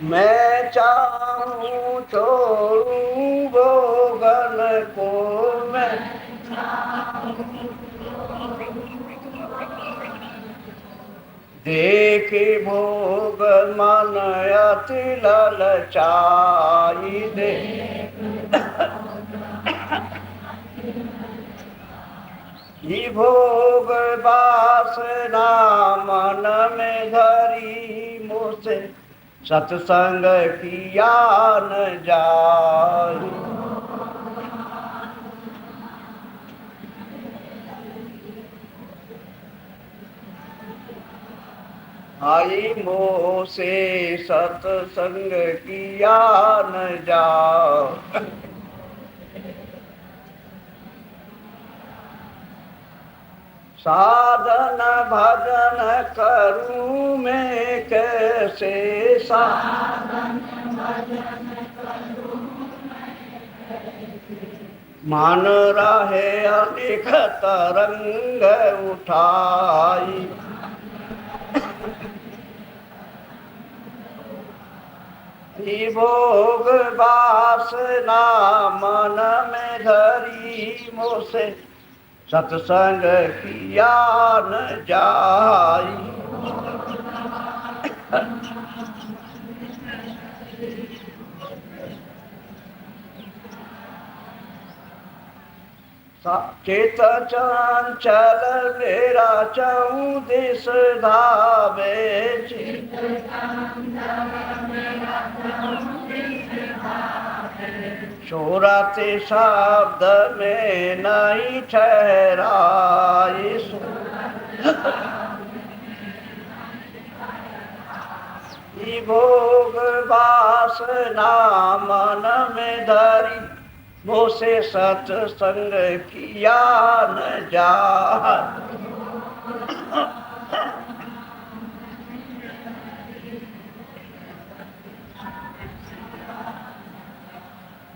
मैं चाहूं छोड़ूं भोगन को, मैं देखे भोग मन अति ललचाई दे। ये भोग वासना मन में धरी, मुझसे सत्संग किया न जाए। आई मोह से सत्संग किया न जाए। साधन भजन करूं मैं कैसे, साधन भजन करूं मन रहे अनेक तरंग उठाई। भोग वासना मन में धरी, मुझसे सत्संग किया न जाई। चेत चंचल मेरा चहु दिस धावे, शोरते शब्द में नहीं ठहराई। भोग वासना मन में धरी, मुझसे सत्संग किया न जाए।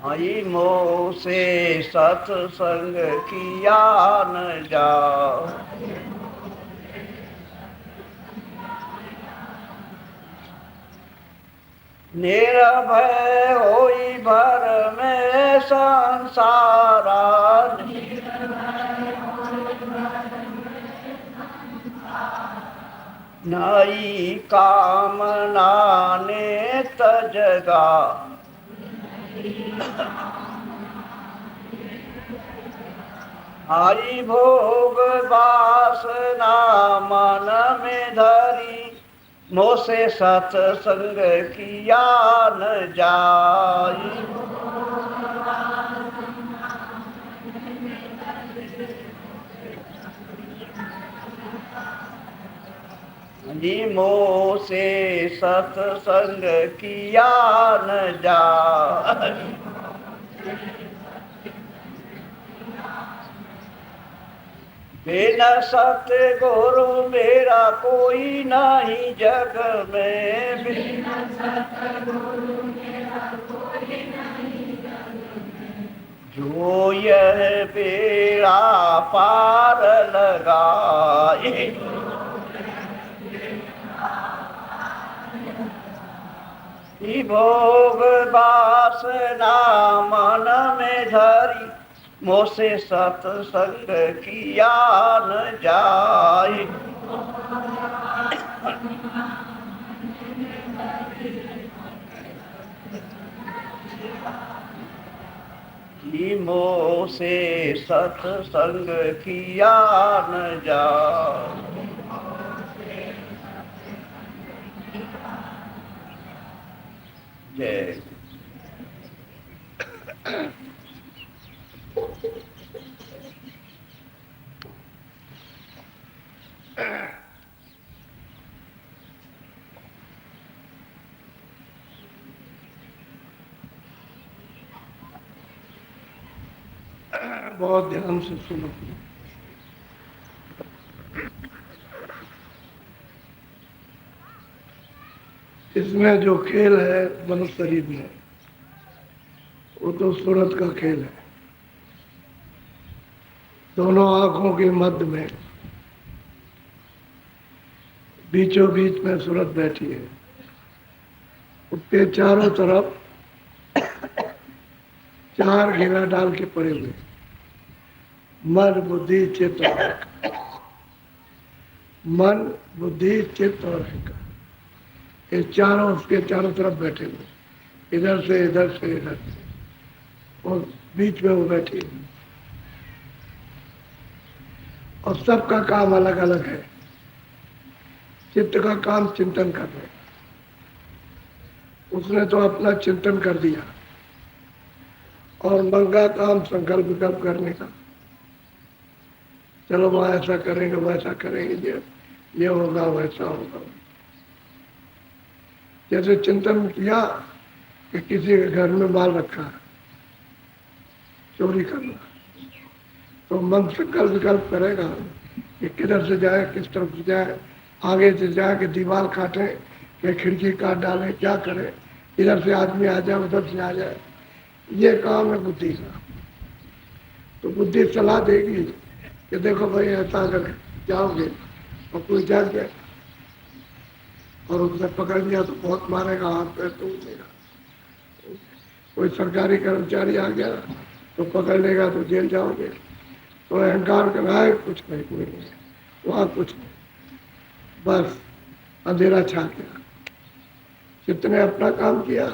आई मोह से सत्संग किया न जाए। निर्भय होई भर में संसारा, नई कामना ने तजगा। आई भोग वासना मन में धरी, मुझसे सत्संग किया न जाई। मोह से सत्संग किया न जाई। बिना सतगुरु मेरा कोई नहीं जग में, बिना सतगुरु मेरा कोई नहीं जग में। जो यह बेड़ा पार लगाए, भोग वासना मन में धरी, मुझसे सत्संग किया न जाए। मोह से सत्संग किया न जाए। जय। बहुत ध्यान से सुनो। इसमें जो खेल है मनुष्य शरीर में, वो तो सूरत का खेल है। दोनों आंखों के मध्य में बीचों बीच में सूरत बैठी है, उसके चारों तरफ 4 घेरा डाल के पड़े हुए, मन बुद्धि चित्त और अहंकार। मन बुद्धि चित्त और अहंकार, ये चारों उसके चारों तरफ बैठे हुए, इधर से इधर से इधर से, और बीच में वो बैठी है। और सबका काम अलग अलग है। चित्त का काम चिंतन करना है, उसने तो अपना चिंतन कर दिया। और मन का काम संकल्प विकल्प करने का, चलो वह ऐसा करेंगे वैसा करेंगे, ये होगा वैसा होगा। जैसे चिंतन किया कि किसी के घर में माल रखा है, चोरी करना, तो मन संकल्प विकल्प करेगा कि किधर से जाए, किस तरफ से जाए, आगे से जाए कि दीवार काटे कि खिड़की काट डाले, क्या करे, इधर से आदमी आ जाए उधर से आ जाए। ये काम है बुद्धि का। तो बुद्धि सलाह देगी कि देखो भाई ऐसा अगर जाओगे और कोई जाग गया और उसने पकड़ लिया तो बहुत मारेगा, हाथ पैर तोड़ देगा। कोई सरकारी कर्मचारी आ गया तो पकड़ लेगा तो जेल जाओगे। तो अहंकार कर रहा है कुछ नहीं, कोई नहीं, वहाँ कुछ नहीं, बस अंधेरा छा गया। चित्त ने अपना काम किया,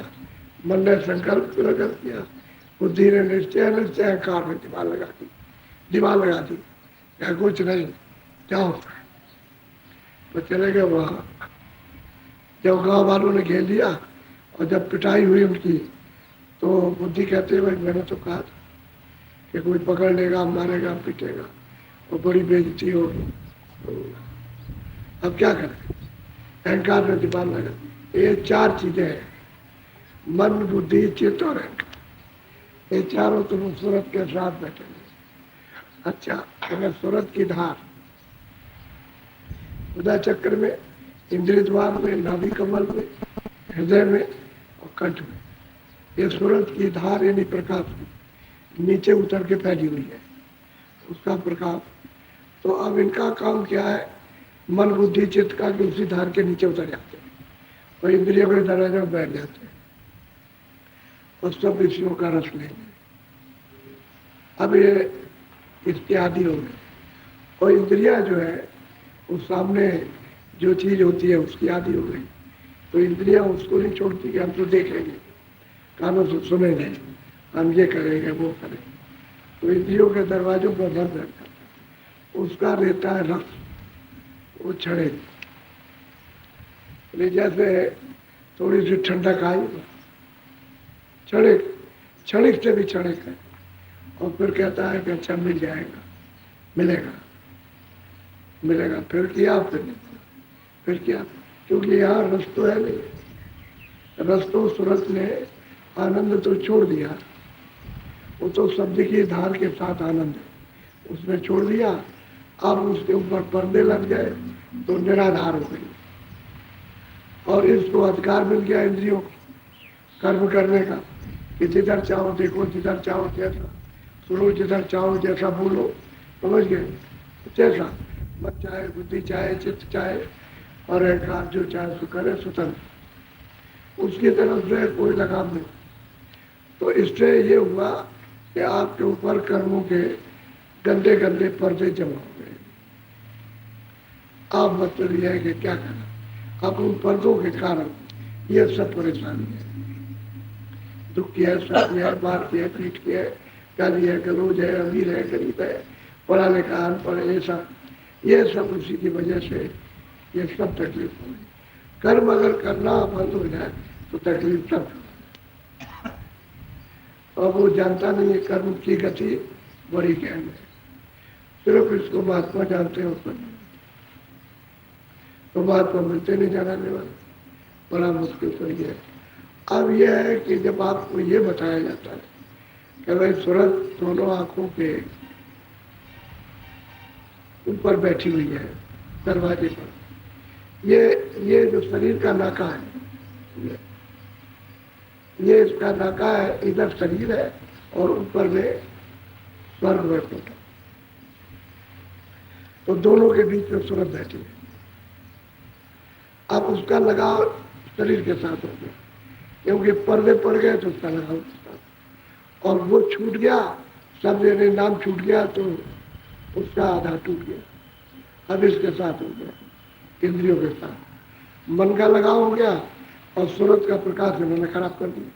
मन ने संकल्प प्रकट किया, बुद्धि ने निश्चय निश्चय, अहंकार ने दीवार लगा दी, क्या कुछ नहीं, क्या होता है। तो चले गए वहाँ। जब गांव वालों ने घेर लिया और जब पिटाई हुई उनकी, तो बुद्धि कहते भाई मैंने तो कहा था कि कोई पकड़ लेगा, मारेगा, पीटेगा और बड़ी बेइज्जती होगी, तो अब क्या करें। अहंकार ने दीवार लगा। ये 4 चीजें हैं, मन बुद्धि चित्त और अहंकार। ये चारों तुम सूरत के साथ बैठे हैं। अच्छा, अगर सूरत की धार हृदय चक्र में, इंद्रिय द्वार में, नाभि कमल में, हृदय में और कंठ में, ये सूरत की धार यानी प्रकाश नीचे उतर के फैली हुई है, उसका प्रकाश। तो अब इनका काम क्या है, मन बुद्धि चित्त का, कि उसी धार के नीचे उतर जाते हैं और इंद्रियों के दरवाजे में बैठ जाते हैं और सब विषयों का रस लेंगे। अब ये इसके आदि हो गए और इंद्रिया जो है उस सामने जो चीज होती है उसकी आदि हो गई। तो इंद्रिया उसको नहीं छोड़ती कि हम तो देखेंगे, कानों से सुनेंगे, हम ये करेंगे वो करेंगे। तो इंद्रियों के दरवाजों पर बंद रहता है, उसका रहता है रस, वो छड़े। जैसे थोड़ी सी ठंडक आई, क्षणिक से भी क्षणिक है, और फिर कहता है कि अच्छा मिल जाएगा, मिलेगा, फिर किया, फिर किया, क्योंकि यहाँ रस तो है नहीं। रस तो सूरत ने आनंद तो छोड़ दिया, वो तो शब्द की धार के साथ आनंद है, उसने छोड़ दिया। अब उसके ऊपर पर्दे लग गए तो निराधार हो गई, और इसको अधिकार मिल गया इंद्रियों को कर्म करने का, कि जिधर चाहो देखो, जिधर चाहो जैसा सुनो, जिधर चाहो जैसा बोलो, समझ गए। जैसा मन चाहे, बुद्धि चाहे, चित्त चाहे और अहंकार जो चाहे सो करे, स्वतंत्र, उसकी तरफ से कोई लगाव नहीं। तो इससे ये हुआ कि आपके ऊपर कर्मों के गंदे गंदे पर्दे जमा हो गए। आप मतलब यह है कि क्या करना, अब उन पर्दों के कारण ये सब परेशानी है, दुख की है, सर्दी है, बात की है, पीठ की है, गाली है, गलोज है, अमीर है, गरीब है, पढ़ा लिखा अनपढ़, ये सब उसी की वजह से ये सब तकलीफ हो गई। कर्म अगर करना बंद हो जाए तो तकलीफ सब। और वो जानता नहीं है कर्म की गति बड़ी गहन है, सिर्फ इसको महात्मा जानते हो, तो महात्मा मिलते नहीं जाने वाले, बड़ा मुश्किल तो ये है। अब यह है कि जब आपको ये बताया जाता है कि भाई सूरत दोनों आंखों के ऊपर बैठी हुई है दरवाजे पर, ये जो शरीर का नाका है, ये इसका नाका है, इधर शरीर है और ऊपर में स्वर्ग वैकुंठ, तो दोनों के बीच में सूरत बैठी है। अब उसका लगाव शरीर के साथ हो गया, क्योंकि पर्दे पड़ गए तो उसका लगाव उसके साथ, और वो छूट गया, सब नाम छूट गया तो उसका आधार टूट गया। अब इसके साथ हो गया, इंद्रियों के साथ मन का लगाव हो गया, और सूरज का प्रकाश इन्होंने खराब कर दिया,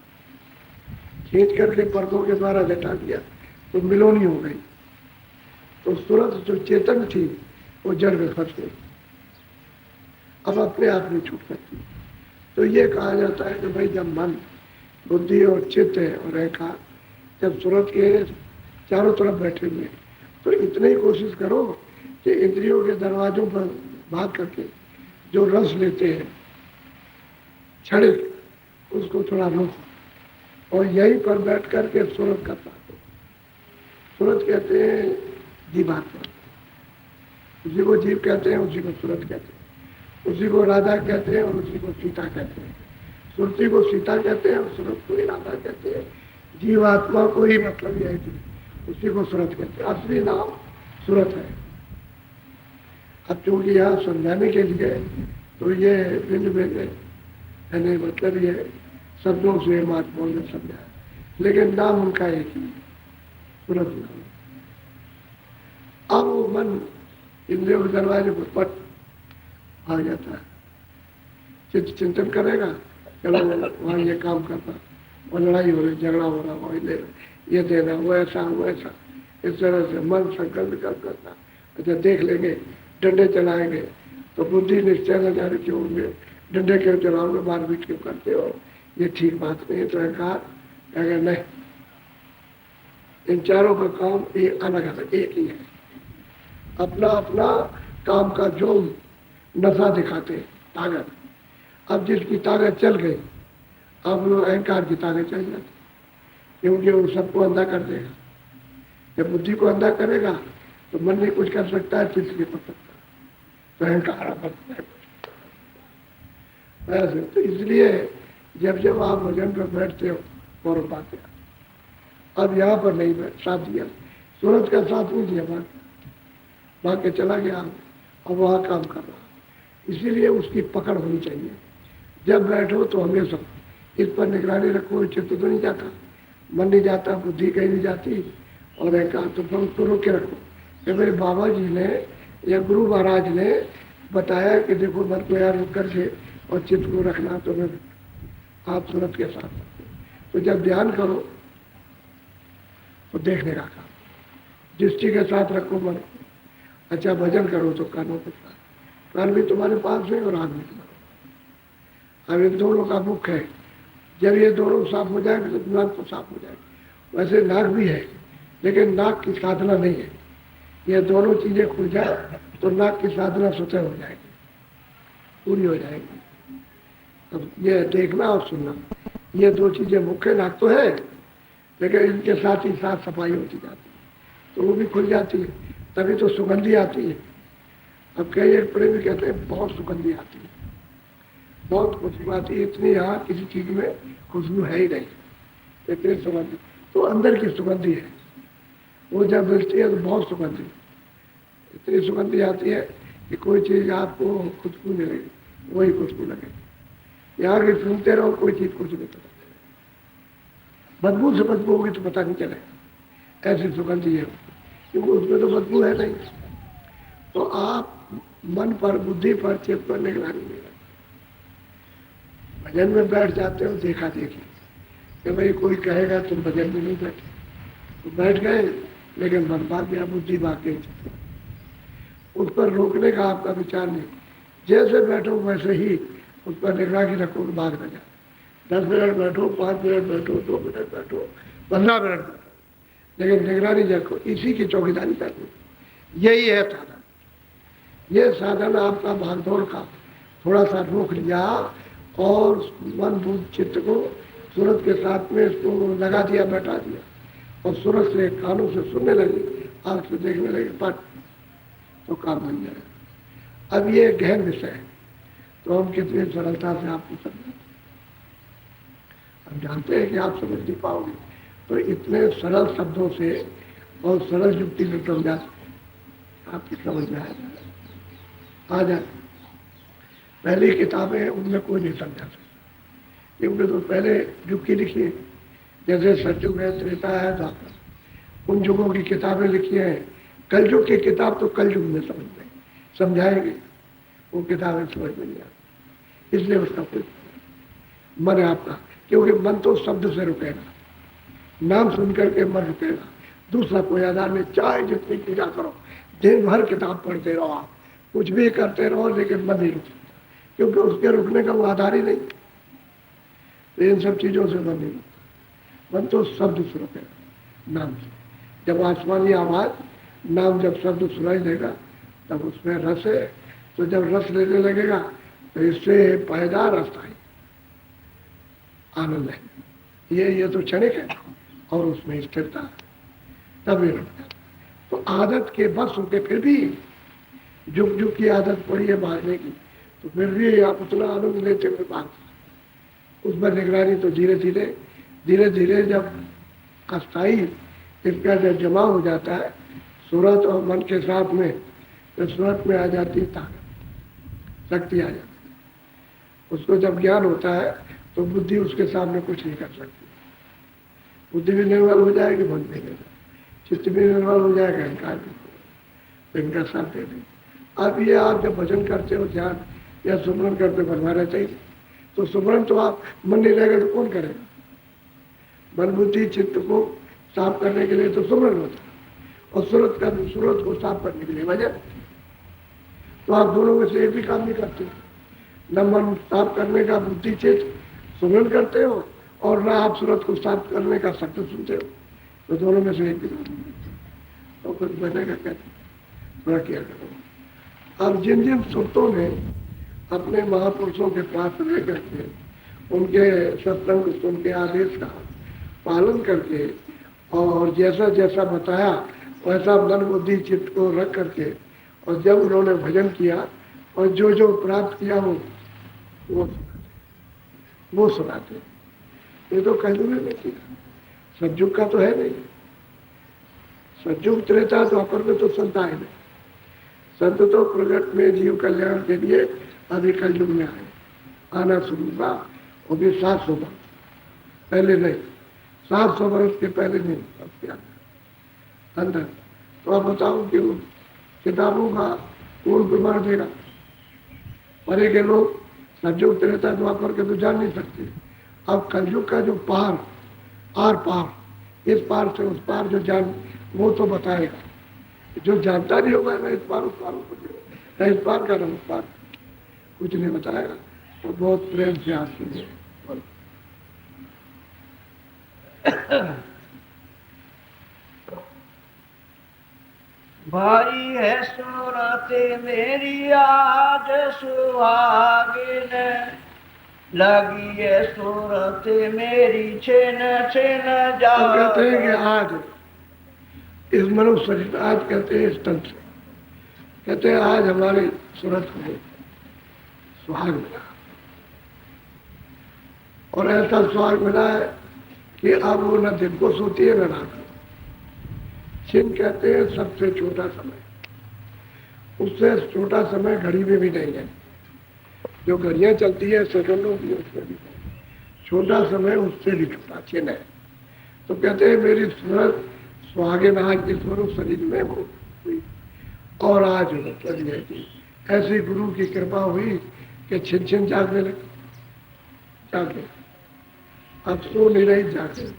खींच करके पर्दों के द्वारा हटा दिया, तो मिलोनी हो गई। तो सूरज जो चेतन थी वो जड़ में फंस गई, अब अपने आप नहीं छूट सकती। तो ये कहा जाता है कि भाई जब मन, बुद्धि और चित्त और अहंकार जब सूरज के चारों तरफ बैठे हुए, तो इतनी कोशिश करो कि इंद्रियों के दरवाजों पर भाग करके जो रस लेते हैं क्षणिक, उसको थोड़ा रोको, और यहीं पर बैठ करके सूरज का साथ हो। सूरज कहते हैं जीवात्मा, उसी को जीव कहते हैं, उसी को सूरज कहते हैं, उसी को राधा कहते हैं और उसी को सीता कहते हैं। सुरती को सीता कहते हैं और सूरज को राधा कहते हैं। जीवात्मा को ही मतलब यह है कि उसी को सूरज कहते हैं, असली नाम सूरज है। अब चूंकि यहाँ समझाने के लिए तो ये भिन्न भिन्न यानी मतलब ये शब्दों से महात्माओं ने समझा, लेकिन नाम उनका एक ही, सूरज नाम। अब वो मन इंद्रियों के दरवाजे पर पट आ जाता है, चित्त चिंतन करेगा, चलो वहाँ ये काम करना, वो लड़ाई हो रही, झगड़ा हो रहा, वही ले ये देना, वो ऐसा वो ऐसा, इस तरह से मन संकल्प करता। अच्छा देख लेंगे, डंडे चलाएंगे तो बुद्धि निश्चय न जाने क्यों होंगे, डंडे क्यों चलाओगे, मारपीट क्यों करते हो, ये ठीक बात नहीं है। तो अहंकार कहेगा नहीं, इन चारों का काम ये अलग अलग एक ही है, अपना अपना काम का जो नशा दिखाते ताकत। अब जिसकी ताकत चल गई, अब वो अहंकार की ताकत चल जाती, क्योंकि वो सबको अंधा कर देगा। जब बुद्धि को अंधा करेगा तो मन नहीं कुछ कर सकता है, चित्त नहीं कर सकता, तो अहंकार बनता है वैसे। तो इसलिए जब जब आप भजन पर बैठते हो और पाते हो, अब यहाँ पर नहीं बैठ, साथ दिया, सूरज का साथ नहीं दिया, भाग के चला गया और वहाँ काम कर रहा। इसीलिए उसकी पकड़ होनी चाहिए। जब बैठो तो हमेशा इस पर निगरानी रखो, चित्त तो नहीं जाता, मन नहीं जाता, बुद्धि कहीं नहीं जाती, और अहंकार तो रोक के रखो। कि मेरे बाबा जी ने या गुरु महाराज ने बताया कि देखो मन को यार रुक करके और चित्त को रखना, तो मैं आप सूरज के साथ। तो जब ध्यान करो तो देखने का काम, दृष्टि के साथ रखो मन। अच्छा भजन करो तो कानों के साथ, कान भी तुम्हारे पास है और आँख भी तुम्हारे पास। अब इन दोनों का मुख है, जब ये दोनों साफ हो जाएंगे तो नाक तो साफ हो जाएगी। वैसे नाक भी है, लेकिन नाक की साधना नहीं है। ये दोनों चीजें खुल जाए तो नाक की साधना स्वतः हो जाएगी, पूरी हो जाएगी। अब ये देखना और सुनना, ये दो चीजें मुख्य। नाक तो है, लेकिन इनके साथ ही साथ सफाई होती जाती है, तो वो भी खुल जाती है, तभी तो सुगंधी आती है। अब कई एक प्रेमी कहते हैं बहुत सुगंधी आती है, बहुत खुशबू आती है, इतनी यहाँ किसी चीज में खुशबू है ही नहीं, इतनी सुगंधी। तो अंदर की सुगंधी है, वो जब मिलती है तो बहुत सुगंधी, इतनी सुगंधी आती है कि कोई चीज आपको खुशबू नहीं लगेगी, वही खुशबू लगेगी। यहाँ की सुनते रहो, कोई चीज कुछ नहीं पता, बदबू से बदबू होगी तो पता नहीं चलेगा, ऐसी सुगंधी है, क्योंकि उसमें तो बदबू है नहीं। तो आप मन पर, बुद्धि पर, चित्त पर निगरानी नहीं रखते, भजन में बैठ जाते हो देखा देखी कि भाई कोई कहेगा तुम भजन में नहीं बैठे, तो बैठ गए, लेकिन मन भाग गया, बुद्धि भाग गई, उस पर रोकने का आपका विचार नहीं। जैसे बैठो वैसे ही उस पर निगरानी रखो, भाग न जाए। 10 मिनट बैठो, 5 मिनट बैठो, 2 मिनट बैठो, 15 मिनट बैठो, लेकिन निगरानी रखो, इसी की चौकीदारी करनी। यही है साधन। ये साधन आपका भागदौड़ का थोड़ा सा रोक लिया और मन बुद्ध चित्त को सूरज के साथ में इसको लगा दिया, बैठा दिया, और सूरज से कानों से सुनने लगी, आंख से देखने लगी, पट तो काम बन जाए। अब ये गहन विषय है, तो हम कितनी सरलता से आपको समझाते, हम जानते हैं कि आप समझ नहीं पाओगे, तो इतने सरल शब्दों से और सरल युक्ति से समझा आपकी समझ में आ जाए। पहली किताबें उनमें कोई नहीं समझा सकता, क्योंकि तो पहले युग की लिखी है, जैसे सतयुग है, त्रेता है, द्वापर, उन युगों की किताबें लिखी हैं। कलयुग की किताब तो कलयुग में समझ में समझाएंगे, वो किताबें समझ में नहीं आती, इसलिए उसका कोई मन है आपका, क्योंकि मन तो शब्द से रुकेगा, नाम सुन करके मन रुकेगा, दूसरा कोई आधार नहीं। चाहे जितनी पूजा करो, दिन भर किताब पढ़ते रहो, आप कुछ भी करते रहो, लेकिन मन नहीं रुक सकता, क्योंकि उसके रुकने का वो आधार ही नहीं। तो इन सब चीजों से मन नहीं रुकता, मन तो शब्द से रुकेगा, नाम से। जब आसमानी आवाज, नाम जब शब्द सुनाई देगा, तब उसमें रस है। तो जब रस लेने लगेगा तो इससे पैदा रस आए, आनंद है। ये तो क्षणिक है, और उसमें स्थिरता है, तभी रुकता। तो आदत के बस होके फिर भी जुग जुग की आदत पड़ी है भागने की, तो फिर भी आप उतना आनंद लेते हुए भागते। उस पर निगरानी तो धीरे धीरे जब अस्थाई इसका जब जमा हो जाता है सूरत और मन के साथ में, तो सूरत में आ जाती है ताकत, शक्ति आ जाती है। उसको जब ज्ञान होता है तो बुद्धि उसके सामने कुछ नहीं कर सकती। बुद्धि भी निर्मल हो जाएगी, मन भी निर्मल, चित्त भी निर्मल हो जाएगा, अहंकार भी, तो इनका साथ दे दें। अब ये आप जब भजन करते हो, ध्यान या सुमरन करते हो, बनवाना चाहिए। तो सुमरन तो आप मन नहीं रहेगा तो कौन करेगा? मन बुद्धि चित्त को साफ करने के लिए तो सुमरन होता है, और सूरत को साफ करने के लिए भजन। तो आप दोनों में से एक भी काम नहीं करते, न मन साफ करने का बुद्धि चित्त सुमरन करते हो, और न आप सूरत को साफ करने का शब्द सुनते हो, तो दोनों में से एक भी काम नहीं। तो कुछ बनेगा कहते थोड़ा किया करो। अब जिन जिन सुरतों ने अपने महापुरुषों के पास रह करके उनके सत्संग सुन के आदेश का पालन करके, और जैसा जैसा बताया वैसा मन बुद्धि चित्त को रख करके, और जब उन्होंने भजन किया और जो जो प्राप्त किया वो सुनाते। ये तो कलयुग में नहीं किया, सतयुग का तो है नहीं। सतयुग त्रेता द्वापर में तो संत आए नहीं। संत तो प्रगट में जीव कल्याण के लिए अभी कलयुग में आए, आना शुरू हुआ, वो भी 700 वर्ष पहले नहीं, 700 वर्ष के पहले नहीं किया अंदर। तो आप बताओ कि किताबों का कौन प्रमाण देगा? परे के लोग सतयुग त्रेता द्वापर के तो जान नहीं सकते। अब कलयुग का जो पार, आर पार, इस पार से उस पार जो जान, वो तो बताएगा। जो जानता नहीं होगा ना इस पार उस पार, ना इस पार का ना उस पार, कुछ नहीं बताएगा। तो बहुत प्रेम से आज सुनिए। भाई है सूरत मेरी आज सुहागिन, लगी है सूरत मेरी छेन छेन जाओ। कहते हैं कि आज इस मनुष्य शरीर, आज कहते हैं इस तन से, कहते हैं आज हमारी सूरत को सुहाग मिला, और ऐसा सुहाग मिला है कि अब वो न दिन को सोती है न रात को। छिन कहते हैं सबसे छोटा समय, उससे छोटा समय घड़ी में भी नहीं है। जो घड़ियां चलती है सेकंडों की, उसमें भी छोटा समय उससे भी छोटा छिन है। तो कहते हैं मेरी सूरत सुहागिन आज इस मनुष्य शरीर में वो हुई, और आज चली जाएगी। ऐसी गुरु की कृपा हुई कि छिन छिन जागने लगे, जागे, अब सो नहीं रही, जागे।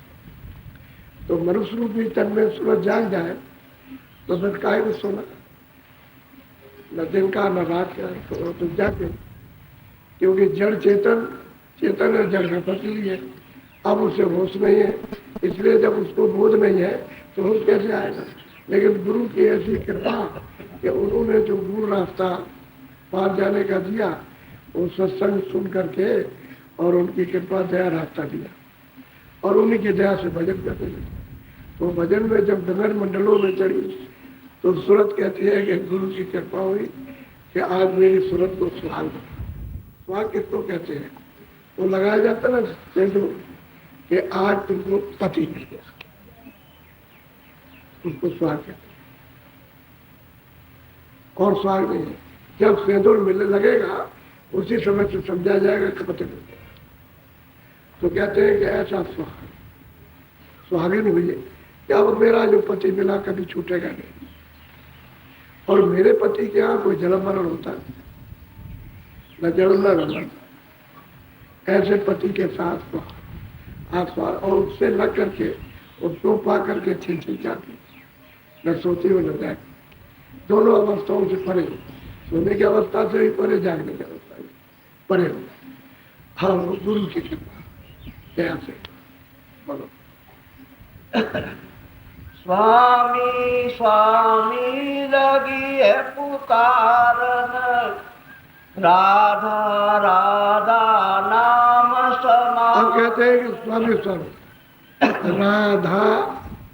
तो मनुष्य रूपी तन में सूरज जाग जाए तो फिर काहे को सोना, न दिन का न रात का, तो जागे। क्योंकि जड़ चेतन है, जड़ में फंस ली है, अब उसे होश नहीं है, इसलिए जब उसको बोध नहीं है तो होश कैसे आएगा? लेकिन गुरु की ऐसी कृपा कि उन्होंने जो मूल रास्ता पार जाने का दिया, वो सत्संग सुन करके, और उनकी कृपा दया रास्ता दिया, और उन्हीं की दया से भजन करते लगे। तो भजन में जब डगर मंडलों में चढ़ी तो सूरत कहती है कि गुरु की कृपा हुई कि आज मेरी सूरत को सुहाग। सुहाग किसको कहते हैं? वो लगाया जाता है ना सिंदूर, कि आज तुमको पति मिल गया, उसको सुहाग कहते हैं। और सुहाग नहीं है, जब सिंदूर मिलने लगेगा उसी समय से समझा जाएगा कि पति मिल गया। तो कहते हैं कि ऐसा सुहागिन हुई है कि अब मेरा जो पति मिला कभी छूटेगा नहीं, और मेरे पति के यहाँ कोई जन्म मरण होता है न जन्म न मरण, ऐसे पति के साथ आसपास और उससे लग करके उसको पा करके छिल जाती, न सोती हो न जाए, दोनों अवस्थाओं से परे, सोने की अवस्था से भी परे, जागने की अवस्था से परे हो। हाँ, वो गुरु की कृपा से बोलो। स्वामी स्वामी लगी है पुकारन, राधा राधा नाम समा। हम कहते हैं कि स्वामी स्वामी, राधा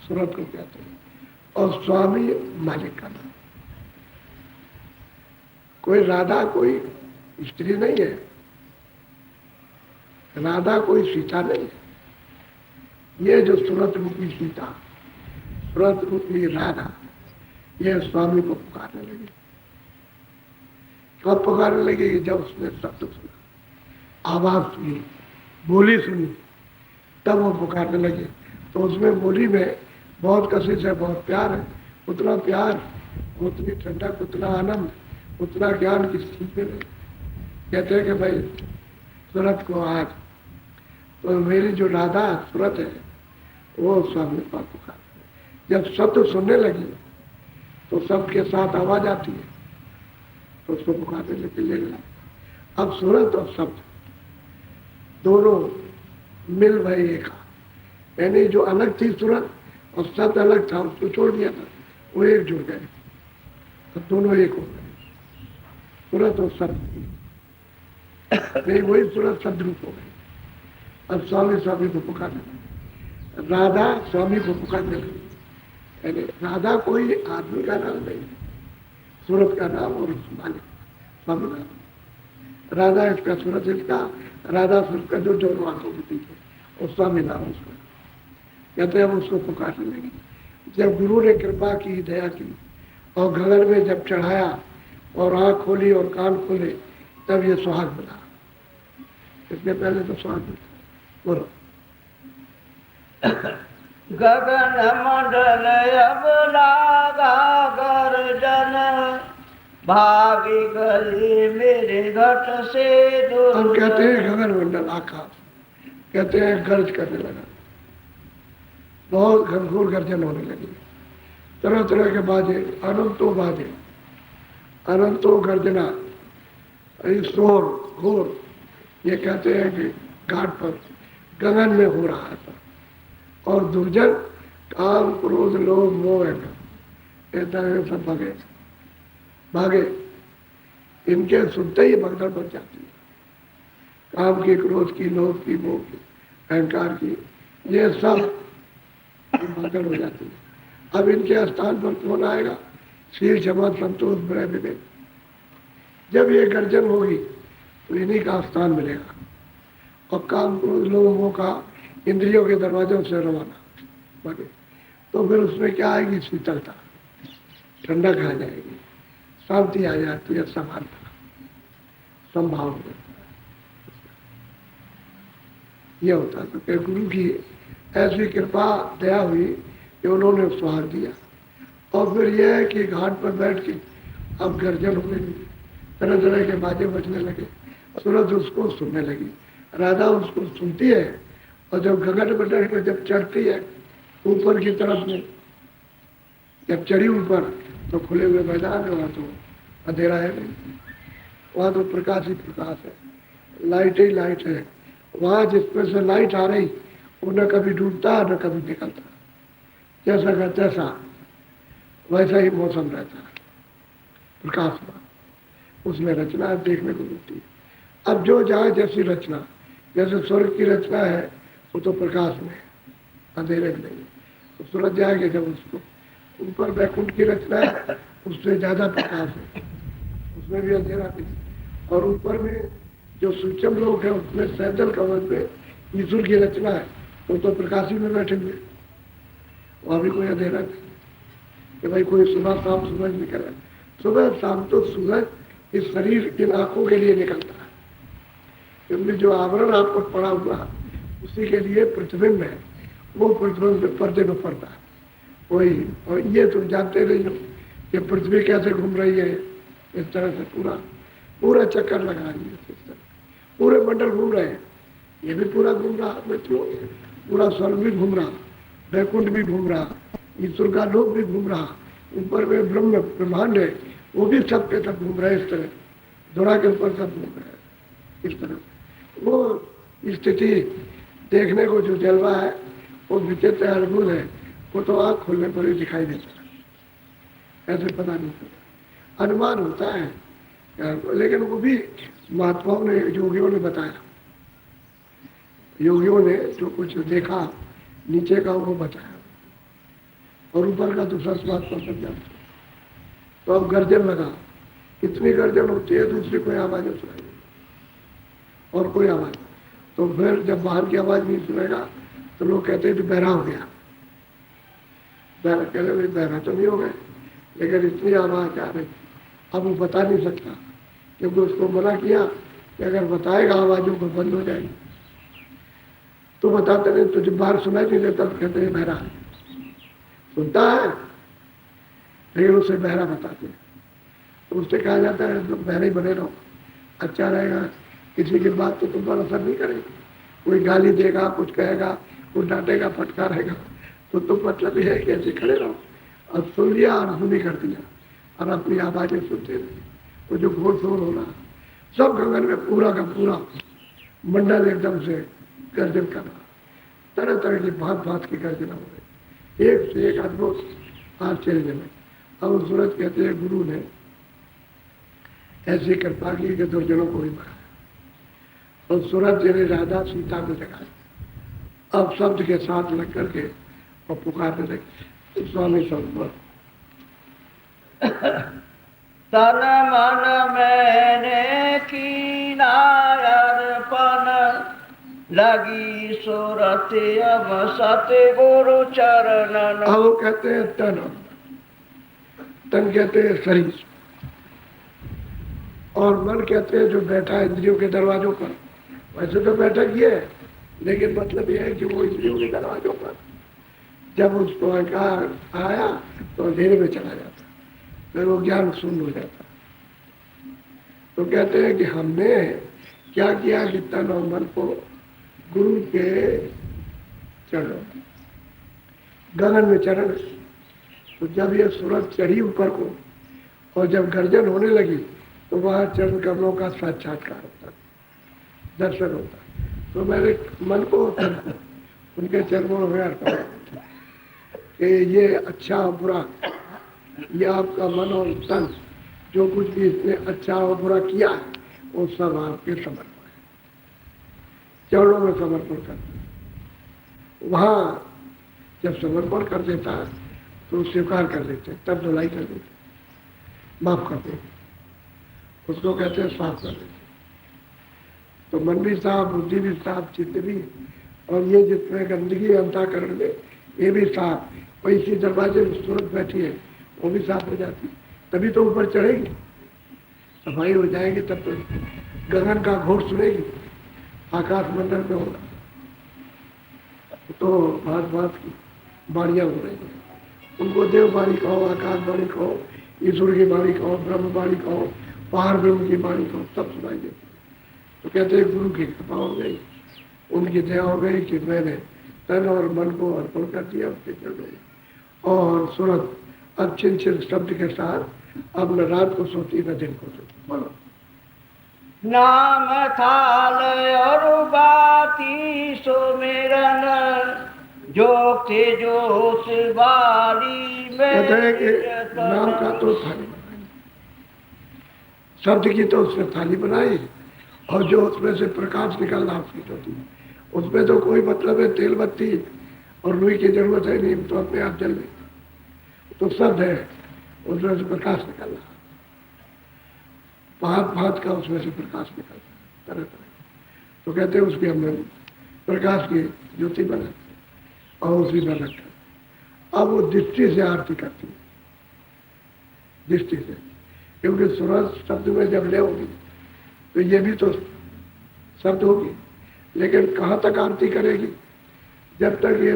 सूरत को कहते हैं और स्वामी मालिक का नाम। कोई राधा कोई स्त्री नहीं है, राधा कोई सीता नहीं है। ये जो सूरत रूपी सीता, सूरत रूपी राधा, ये स्वामी को पुकारने लगी। कब पुकारने लगेगी? जब उसने शब्द सुना, आवाज सुनी, बोली सुनी, तब वो पुकारने लगे। तो उसमें बोली में बहुत कशिश है, बहुत प्यार है। उतना प्यार, उतनी ठंडक, उतना आनंद, उतना ज्ञान किसी चीज में नहीं। कहते हैं कि भाई सूरत को आज, तो मेरी जो राधा सूरत है वो स्वामी को पुकार। जब शब्द सुनने लगी तो सबके साथ आवाज आती है, तो उसको पुकारने ले गया। अब सूरत और शब्द दोनों मिल भई एक, यानी जो अलग थी सूरत और शब्द अलग था, उसको छोड़ दिया था, वो एक जुड़ गए, तो दोनों एक हो गए, सूरत और शब्द। नहीं, वही सूरत शब्द रूप हो गई। अब स्वामी स्वामी को पुकारने लगे, राधा स्वामी को पुकारने लगी। यानी राधा कोई आदमी का नाम नहीं, सूरत का नाम और मालिक स्वामी नाम। राधा इसका, सूरत इसका, राधा सूरत का जो दोनों आंखों के पीछे, और स्वामी नाम उसका। कहते हैं उसको पुकारने लगी। जब गुरु ने कृपा की, दया की, और गगन में जब चढ़ाया और आँख खोली और कान खोले, तब ये सुहाग मिला। इसके पहले तो सुहाग मिला। बोलो। गगन मंडल अब लागा गर्जन, भागी गली मेरे घट से दूर। हम कहते हैं गगन मंडल आकाश, कहते हैं गर्ज करने लगा, बहुत घनघोर गर्जन होने लगी, तरह तरह के बाजे, बाजे, अनंतों गर्जना, शोर घोर। ये कहते हैं कि घाट पर गगन में हो रहा था, और दुर्जन काम क्रोध लोभ मोह है सब भागे। इनके सुनते ही भगदड़ बच जाती है, काम की, क्रोध की, लोभ की, मोह की, अहंकार की, ये सब भगदड़ हो जाती है। अब इनके स्थान पर कौन आएगा? शील, क्षमा, संतोष, भय, विवेक। जब ये गर्जन होगी तो इन्हीं का स्थान मिलेगा, और काम क्रोध लोभ मोह का इंद्रियों के दरवाजों से रवाना बने, तो फिर उसमें क्या आएगी? शीतलता, ठंडक आ जाएगी, शांति आ जाती है, समानता, संभाव ये होता है। तो गुरु की ऐसी कृपा दया हुई कि उन्होंने सुहाग दिया। और फिर यह है कि घाट पर बैठ के अब गर्जन होने लगी, तरह तरह के बाजे बजने लगे, सूरज उसको सुनने लगी, राधा उसको सुनती है। और जब गगन मंडल में जब चढ़ती है ऊपर की तरफ में, जब चढ़ी ऊपर, तो खुले हुए मैदान है, वहाँ तो अंधेरा है नहीं, वहाँ तो प्रकाश ही प्रकाश है, लाइट ही लाइट है। वहाँ जिसमें से लाइट आ रही वो न कभी डूबता न कभी निकलता, जैसा का तैसा, वैसा ही मौसम रहता है, प्रकाशमान। उसमें रचना देखने को मिलती है। अब जो जहाँ जैसी रचना, जैसे स्वर्ग की रचना है वो तो प्रकाश में, अंधेरे में नहीं। तो सूरज जाएंगे जब उसको, ऊपर वैकुंठ की रचना है उससे ज्यादा प्रकाश है, उसमें भी अंधेरा नहीं। और ऊपर में जो सूक्ष्म लोग हैं उसमें सैदल कवच में ईश्वर की रचना है, तो प्रकाशी में बैठे हुए, वहाँ भी कोई अंधेरा नहीं कि भाई कोई सुबह शाम सूरज निकल रहा है। सुबह शाम तो सूरज इस शरीर, इन आंखों के लिए निकलता है, क्योंकि जो आवरण आपको पड़ा हुआ उसी के लिए प्रतिबिंब है, वो प्रतिबिंब पर्दे में पड़ता है वही। और ये तुम जानते नहीं हो कि पृथ्वी कैसे घूम रही है, इस तरह से पूरा पूरा चक्कर लगा रही है, इस तरह पूरे मंडल घूम रहे हैं, ये भी पूरा घूम रहा बच्चों, पूरा स्वर्ग भी घूम रहा, वैकुंठ भी घूम रहा, ईश्वर का लोक भी घूम रहा, ऊपर में ब्रह्म ब्रह्मांड है वो भी सब के सब घूम रहे हैं, इस तरह धुरा के ऊपर सब घूम रहे हैं इस तरह। वो स्थिति देखने को जो जलवा है वो विचित्र अद्भुत है, वो तो आँख खोलने पर ही दिखाई देता है, ऐसे पता नहीं चलता, अनुमान होता है, लेकिन वो भी महात्माओं ने योगियों ने बताया, योगियों ने जो कुछ देखा नीचे का वो बताया, और ऊपर का दूसरा स्वाद पर सब जाता। तो अब गर्जन लगा, इतनी गर्जन होती है दूसरी कोई आवाज नहीं सुनाई और कोई आवाज, तो फिर जब बाहर की आवाज नहीं सुनेगा तो लोग कहते हैं तो बहरा हो गया, बहरा, कहते भाई बहरा तो नहीं हो गए, लेकिन इतनी आवाज आ रही, अब वो बता नहीं सकता क्योंकि उसको मना किया कि अगर बताएगा आवाजों को बंद हो जाएगी, तो बताते नहीं, तो जब बाहर सुनाई नहीं देता तो कहते हैं बहरा है, सुनता है लेकिन उसे बहरा बताते हैं, तो उससे कहा जाता है तुम बहरे ही बने रहो, अच्छा रहेगा, किसी की बात तो तुम पर असर नहीं करेगी, कोई गाली देगा, कुछ कहेगा, कुछ डांटेगा, फटकारेगा, तो तुम मतलब ये है कि ऐसे खड़े रहो, और सुन लिया और सुनी कर दिया और अपनी आवाजें सुनते रहे, वो जो घोर शोर हो रहा सब गगन में पूरा का पूरा मंडल एकदम से गर्जन कर रहा, तरह तरह की भांत भांत की गर्जना हो रही, एक से एक अद्भुत आश्चर्य में। अब सूरज कहते हैं गुरु ने ऐसी कृपा की कि दुर्जनों को भी मारा, और सूरज ने राधा सीता को जगाया, अब शब्द के साथ लग करके और पुकारने लगे स्वामी स्वरूप तन मन मैंने की नायर्पण, लगी सूरत अब सतगुरु चरणन। अब कहते हैं तन, तन कहते हैं शरीर, और मन कहते हैं जो बैठा है इंद्रियों के दरवाजों पर, वैसे तो बैठक ही है, लेकिन मतलब यह है कि वो इंद्रियों के दरवाजों पर जब उसको अहंकार आया तो अंधेरे में चला जाता, फिर वो ज्ञान शून्य हो जाता। तो कहते हैं कि हमने क्या किया कि तन और मन को गुरु के चरणों, गगन में चरण, तो जब ये सूरज चढ़ी ऊपर को और जब गर्जन होने लगी तो वहाँ चरण कमलों का साक्षात्कार होता, दर्शन होता, तो मेरे मन को उनके चरणों में अर्पण कि ये अच्छा और बुरा, ये आपका मन और तन जो कुछ भी इसने अच्छा और बुरा किया है वो सब आपके समर्पण है, चरणों में समर्पण करते। वहाँ जब समर्पण कर देता है तो स्वीकार कर देते, तब धुलाई कर देते, माफ कर देते, उसको कहते हैं साफ कर देते। तो मन भी साफ, बुद्धि भी साफ, चित्त भी, और ये जितने गंदगी अंतःकरण में ये भी साफ, और इसी दरवाजे में सूरत बैठी है वो भी साफ हो जाती, तभी तो ऊपर चढ़ेगी, सफाई हो जाएगी, तब तो गगन का घोष सुनेगी, आकाश मंडल में होगा, तो भांत भांत की बाणियाँ हो रही हैं, उनको देव बाणी कहो, आकाश बाणी कहो, ईश्वर की बाणी कहो, ब्रह्म बाणी कहो, पार ब्रह्म की बाणी कहो, सब सुनाई देती। तो कहते हैं गुरु की कृपा हो गई, उनकी दया हो गई कि मैंने तन और मन को अर्पण कर दिया उसके चरणों में, और सूरज अब छिन छिन शब्द के साथ अब न रात को सोती न दिन को सोती। बोलो नाम थाल और बाती सुमिरन, जोग थे जोश वाली में। कहते हैं कि नाम का तो थाली बनाई, शब्द की तो उसने थाली बनाई, और जो उसमें से प्रकाश निकलना उसकी होती है, उसमें तो कोई मतलब है तेल बत्ती और रुई की जरूरत है नहीं, तो अपने आप जल गई, तो शब्द है उसमें से प्रकाश निकलना, भांत भांत का उसमें से प्रकाश निकलता तरह तरह। तो कहते हैं उसकी हमने प्रकाश की ज्योति बनाई और उसी में रखा। अब वो दृष्टि से आरती करती है, दृष्टि से, क्योंकि सूरज शब्द में जब ले होगी तो ये भी तो शब्द होगी, लेकिन कहाँ तक आरती करेगी? जब तक ये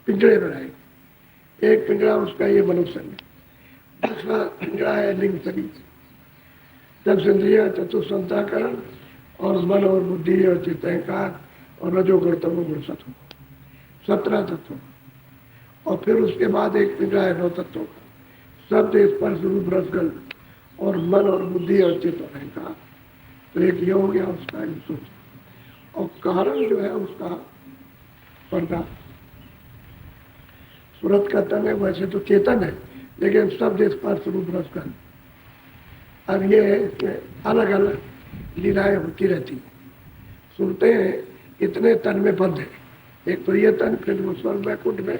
पिंजरे में रहेगी। एक पिंजरा उसका ये मनुष्य है, दूसरा पिंजरा है लिंग शरीर। जब इंद्रिय चतुष्संताकरण और मन और बुद्धि और चित्त अहंकार और रजोगुण तमोगुण सत्व, 17 तत्व। और फिर उसके बाद एक पिंजरा है 9 तत्वों का, शब्द स्पर्श रूप रसगंध और मन और बुद्धि और चित्त और अहंकार। तो एक ये हो गया उसका सूत्र। और कारण जो है उसका पर्दा। सूरत का तन है, वैसे तो चेतन है, लेकिन शब्द स्पर्श रूप रसगंध। अब ये इसमें अलग अलग लीलाएं होती रहती हैं। सुनते हैं इतने तन में बंद है, एक तो ये तन, फिर वो स्वर्ग वैकुंठ में,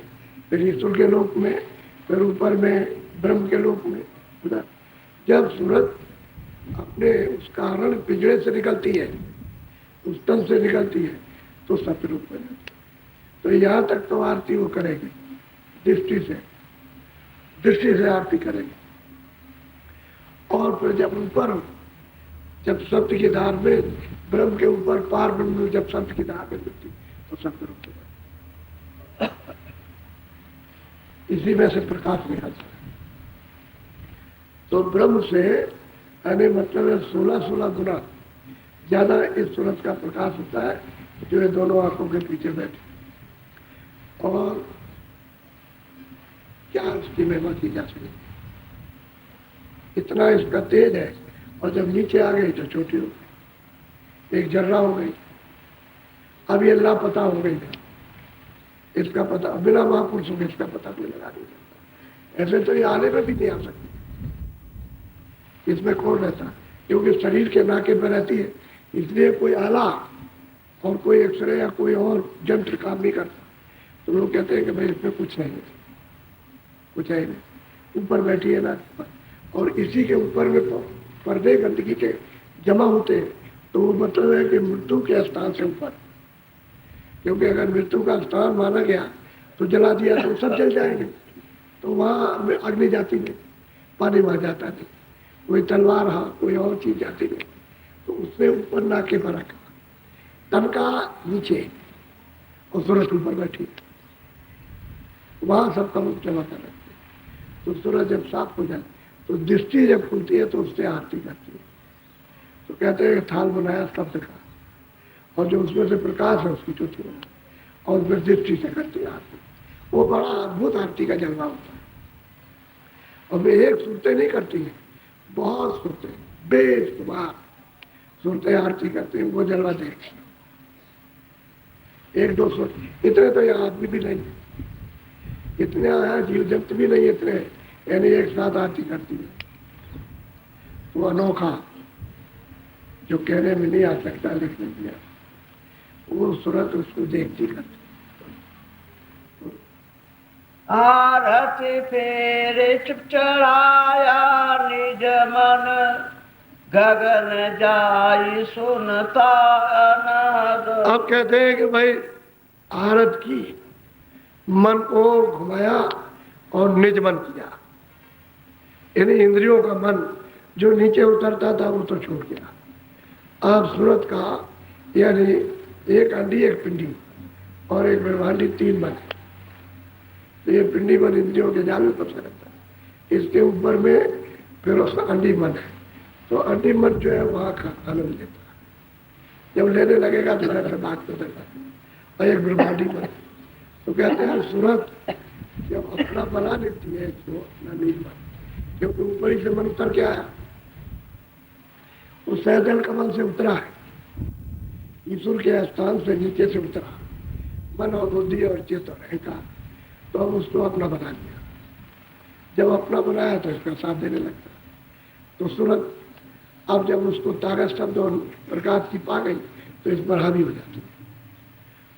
फिर ईश्वर के लोक में, फिर ऊपर में ब्रह्म के लोक में। जब सूरत अपने उस कारण पिंजरे से निकलती है, उस तन से निकलती है, तो सत्य रूप में जाती है। तो यहाँ तक तो आरती वो करेगी, दृष्टि से आरती करेगी। और फिर जब ऊपर हो, जब शब्द की धार में ब्रह्म के ऊपर पार ब्रह्म में जब शब्द की धार में मिलती, तो सत्य रूप में इसी में से प्रकाश निकलता है। तो ब्रह्म से यानी मतलब 16 गुना ज्यादा इस सूरज का प्रकाश होता है, जो ये दोनों आंखों के पीछे बैठे। और क्या उसकी महिमा की जा सके, इतना इसका तेज है। और जब नीचे आ गई तो छोटी हो गई, एक जर्रा हो गई। अब ये लापता हो गई है, इसका पता बिना महापुरुषों के इसका पता कोई लगा नहीं सकता। ऐसे तो ये आने में भी नहीं आ सकती, इसमें कौन रहता, क्योंकि शरीर के नाके पर रहती है, इसलिए कोई आला और कोई एक्सरे या कोई और यंत्र काम नहीं करता। तो लोग कहते हैं कि भाई इसमें कुछ नहीं है, कुछ है नहीं, ऊपर बैठी है नाक पर। और इसी के ऊपर में पर्दे गंदगी के जमा होते हैं, तो वो मतलब है कि मृत्यु के स्थान से ऊपर। क्योंकि अगर मृत्यु का स्थान माना गया तो जला दिया तो सब जल जाएंगे, तो वहाँ अग्नि जाती नहीं, पानी वहाँ जाता नहीं, कोई तलवार कोई और चीज जाती नहीं। तो उसने ऊपर नाके पर रखा, तन का नीचे, और सूरज ऊपर बैठी, वहाँ सबका मुख जमा कर रखते। तो सूरज जब साफ हो जाए तो दृष्टि जब खुलती है तो उससे आरती करती है। तो कहते हैं थाल बनाया शब्द का, और जो उसमें से प्रकाश है उसकी चोटी बनाई, और फिर दृष्टि से करती है आरती। वो बड़ा अद्भुत आरती का जलवा होता है। और वे एक सुरतें नहीं करती है, बहुत सुरतें, बेशुमार सुरतें आरती करते हैं, वो जलवा देखते हैं। 1-2 सुर, इतने तो यहाँ आदमी भी नहीं, इतने आया जीव जंतु भी नहीं इतने, यानी एक साथ आरती करती है। वो अनोखा जो कहने में नहीं आ सकता, लिखने में, वो सूरत उसको देखती करती। आरती फेर चुप चढ़ाया निज मन, गगन जाई सुनता अनाद। अब कहते हैं कि भाई आरत की, मन को घुमाया और निज मन किया, यानी इंद्रियों का मन जो नीचे उतरता था वो तो छूट गया। अब सूरत का यानी एक अंडी एक पिंडी और एक ब्रह्मांडी, 3 मन। तो ये पिंडी मन इंद्रियों के जाल में फंसा रहता है, इसके ऊपर में फिर उसका अंडी मन है। तो अंडी मन जो है वहाँ का आनंद लेता है, जब लेने लगेगा तो ऐसे बात तो देगा। और एक ब्रह्मांडी मन, तो कहते हैं सूरत जब अपना बना लेती है तो अपना नहीं बन, क्योंकि ऊपर ही से मन उतर के आया, उस सहजल कमल से उतरा है, ईश्वर के स्थान से नीचे से उतरा, मन और बुद्धि और चित्त और अहंकार। तो अब उसको अपना बना लिया, जब अपना बनाया तो इसका साथ देने लगता। तो सूरत अब जब उसको ताकत शब्द और प्रकाश की पा गई तो इस पर हावी हो जाती है,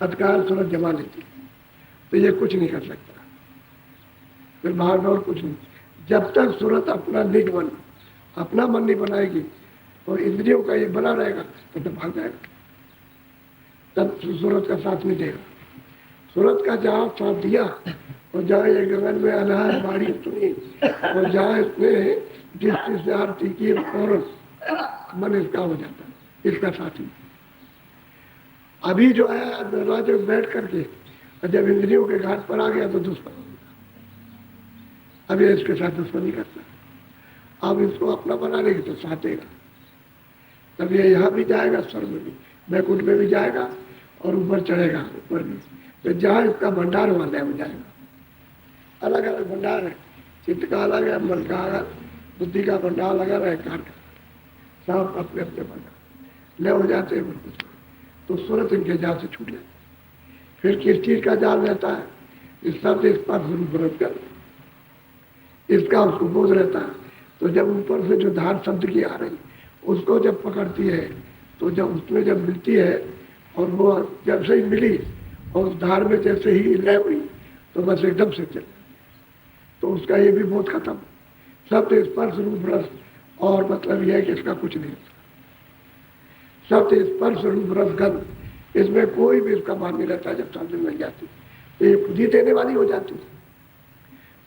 तत्काल सूरत जमा लेती है। तो ये कुछ नहीं कर सकता, फिर भाग और कुछ नहीं। जब तक सूरत अपना निज मन, अपना मन नहीं बनाएगी और इंद्रियों का ये बना रहेगा तो भाग जाएगा, तब सूरत का साथ नहीं देगा। सूरत का जहाँ साथ दिया और जहाँ ये गगन में अनार बाड़ी सुनी और जहाँ इसने दृष्टि से आरती की, और मन इसका हो जाता है, इसका साथी। अभी जो है दरवाजे में बैठ करके और जब इंद्रियों के घाट पर आ गया तो दुश्मन हो गया। अब ये इसके साथ दुश्मनी करता, अब इसको अपना बना लेगी तो साथेगा। तब ये यहाँ भी जाएगा, स्वर्ग में भी, बैकुंठ में भी जाएगा और ऊपर चढ़ेगा, ऊपर भी। तो जहाँ इसका भंडार वहाँ ले हो जाएगा। अलग अलग भंडार है, चित्त का अलग है, मन का अलग, बुद्धि का भंडार अलग है, कार का, सब अपने अपने भंडार ले हो जाते हैं। तो सूरत इनके जाल से छूट जाते। फिर किस चीज का जाल रहता है? इस सब से स्पर्श रूप व्रत कर, इसका उसको बोध रहता है। तो जब ऊपर से जो धार शब्द की आ रही उसको जब पकड़ती है, तो जब उसमें जब मिलती है और वो जब से ही मिली और उस धार में जैसे ही लय हुई तो बस एकदम से चले, तो उसका ये भी बोध खत्म। शब्द स्पर्श रूप रस, और मतलब यह है कि इसका कुछ नहीं होता। शब्द स्पर्श रूप रस गंध, इसमें कोई भी इसका मान नहीं रहता। जब सामने मिल जाती तो ये खुद ही देने वाली हो जाती है,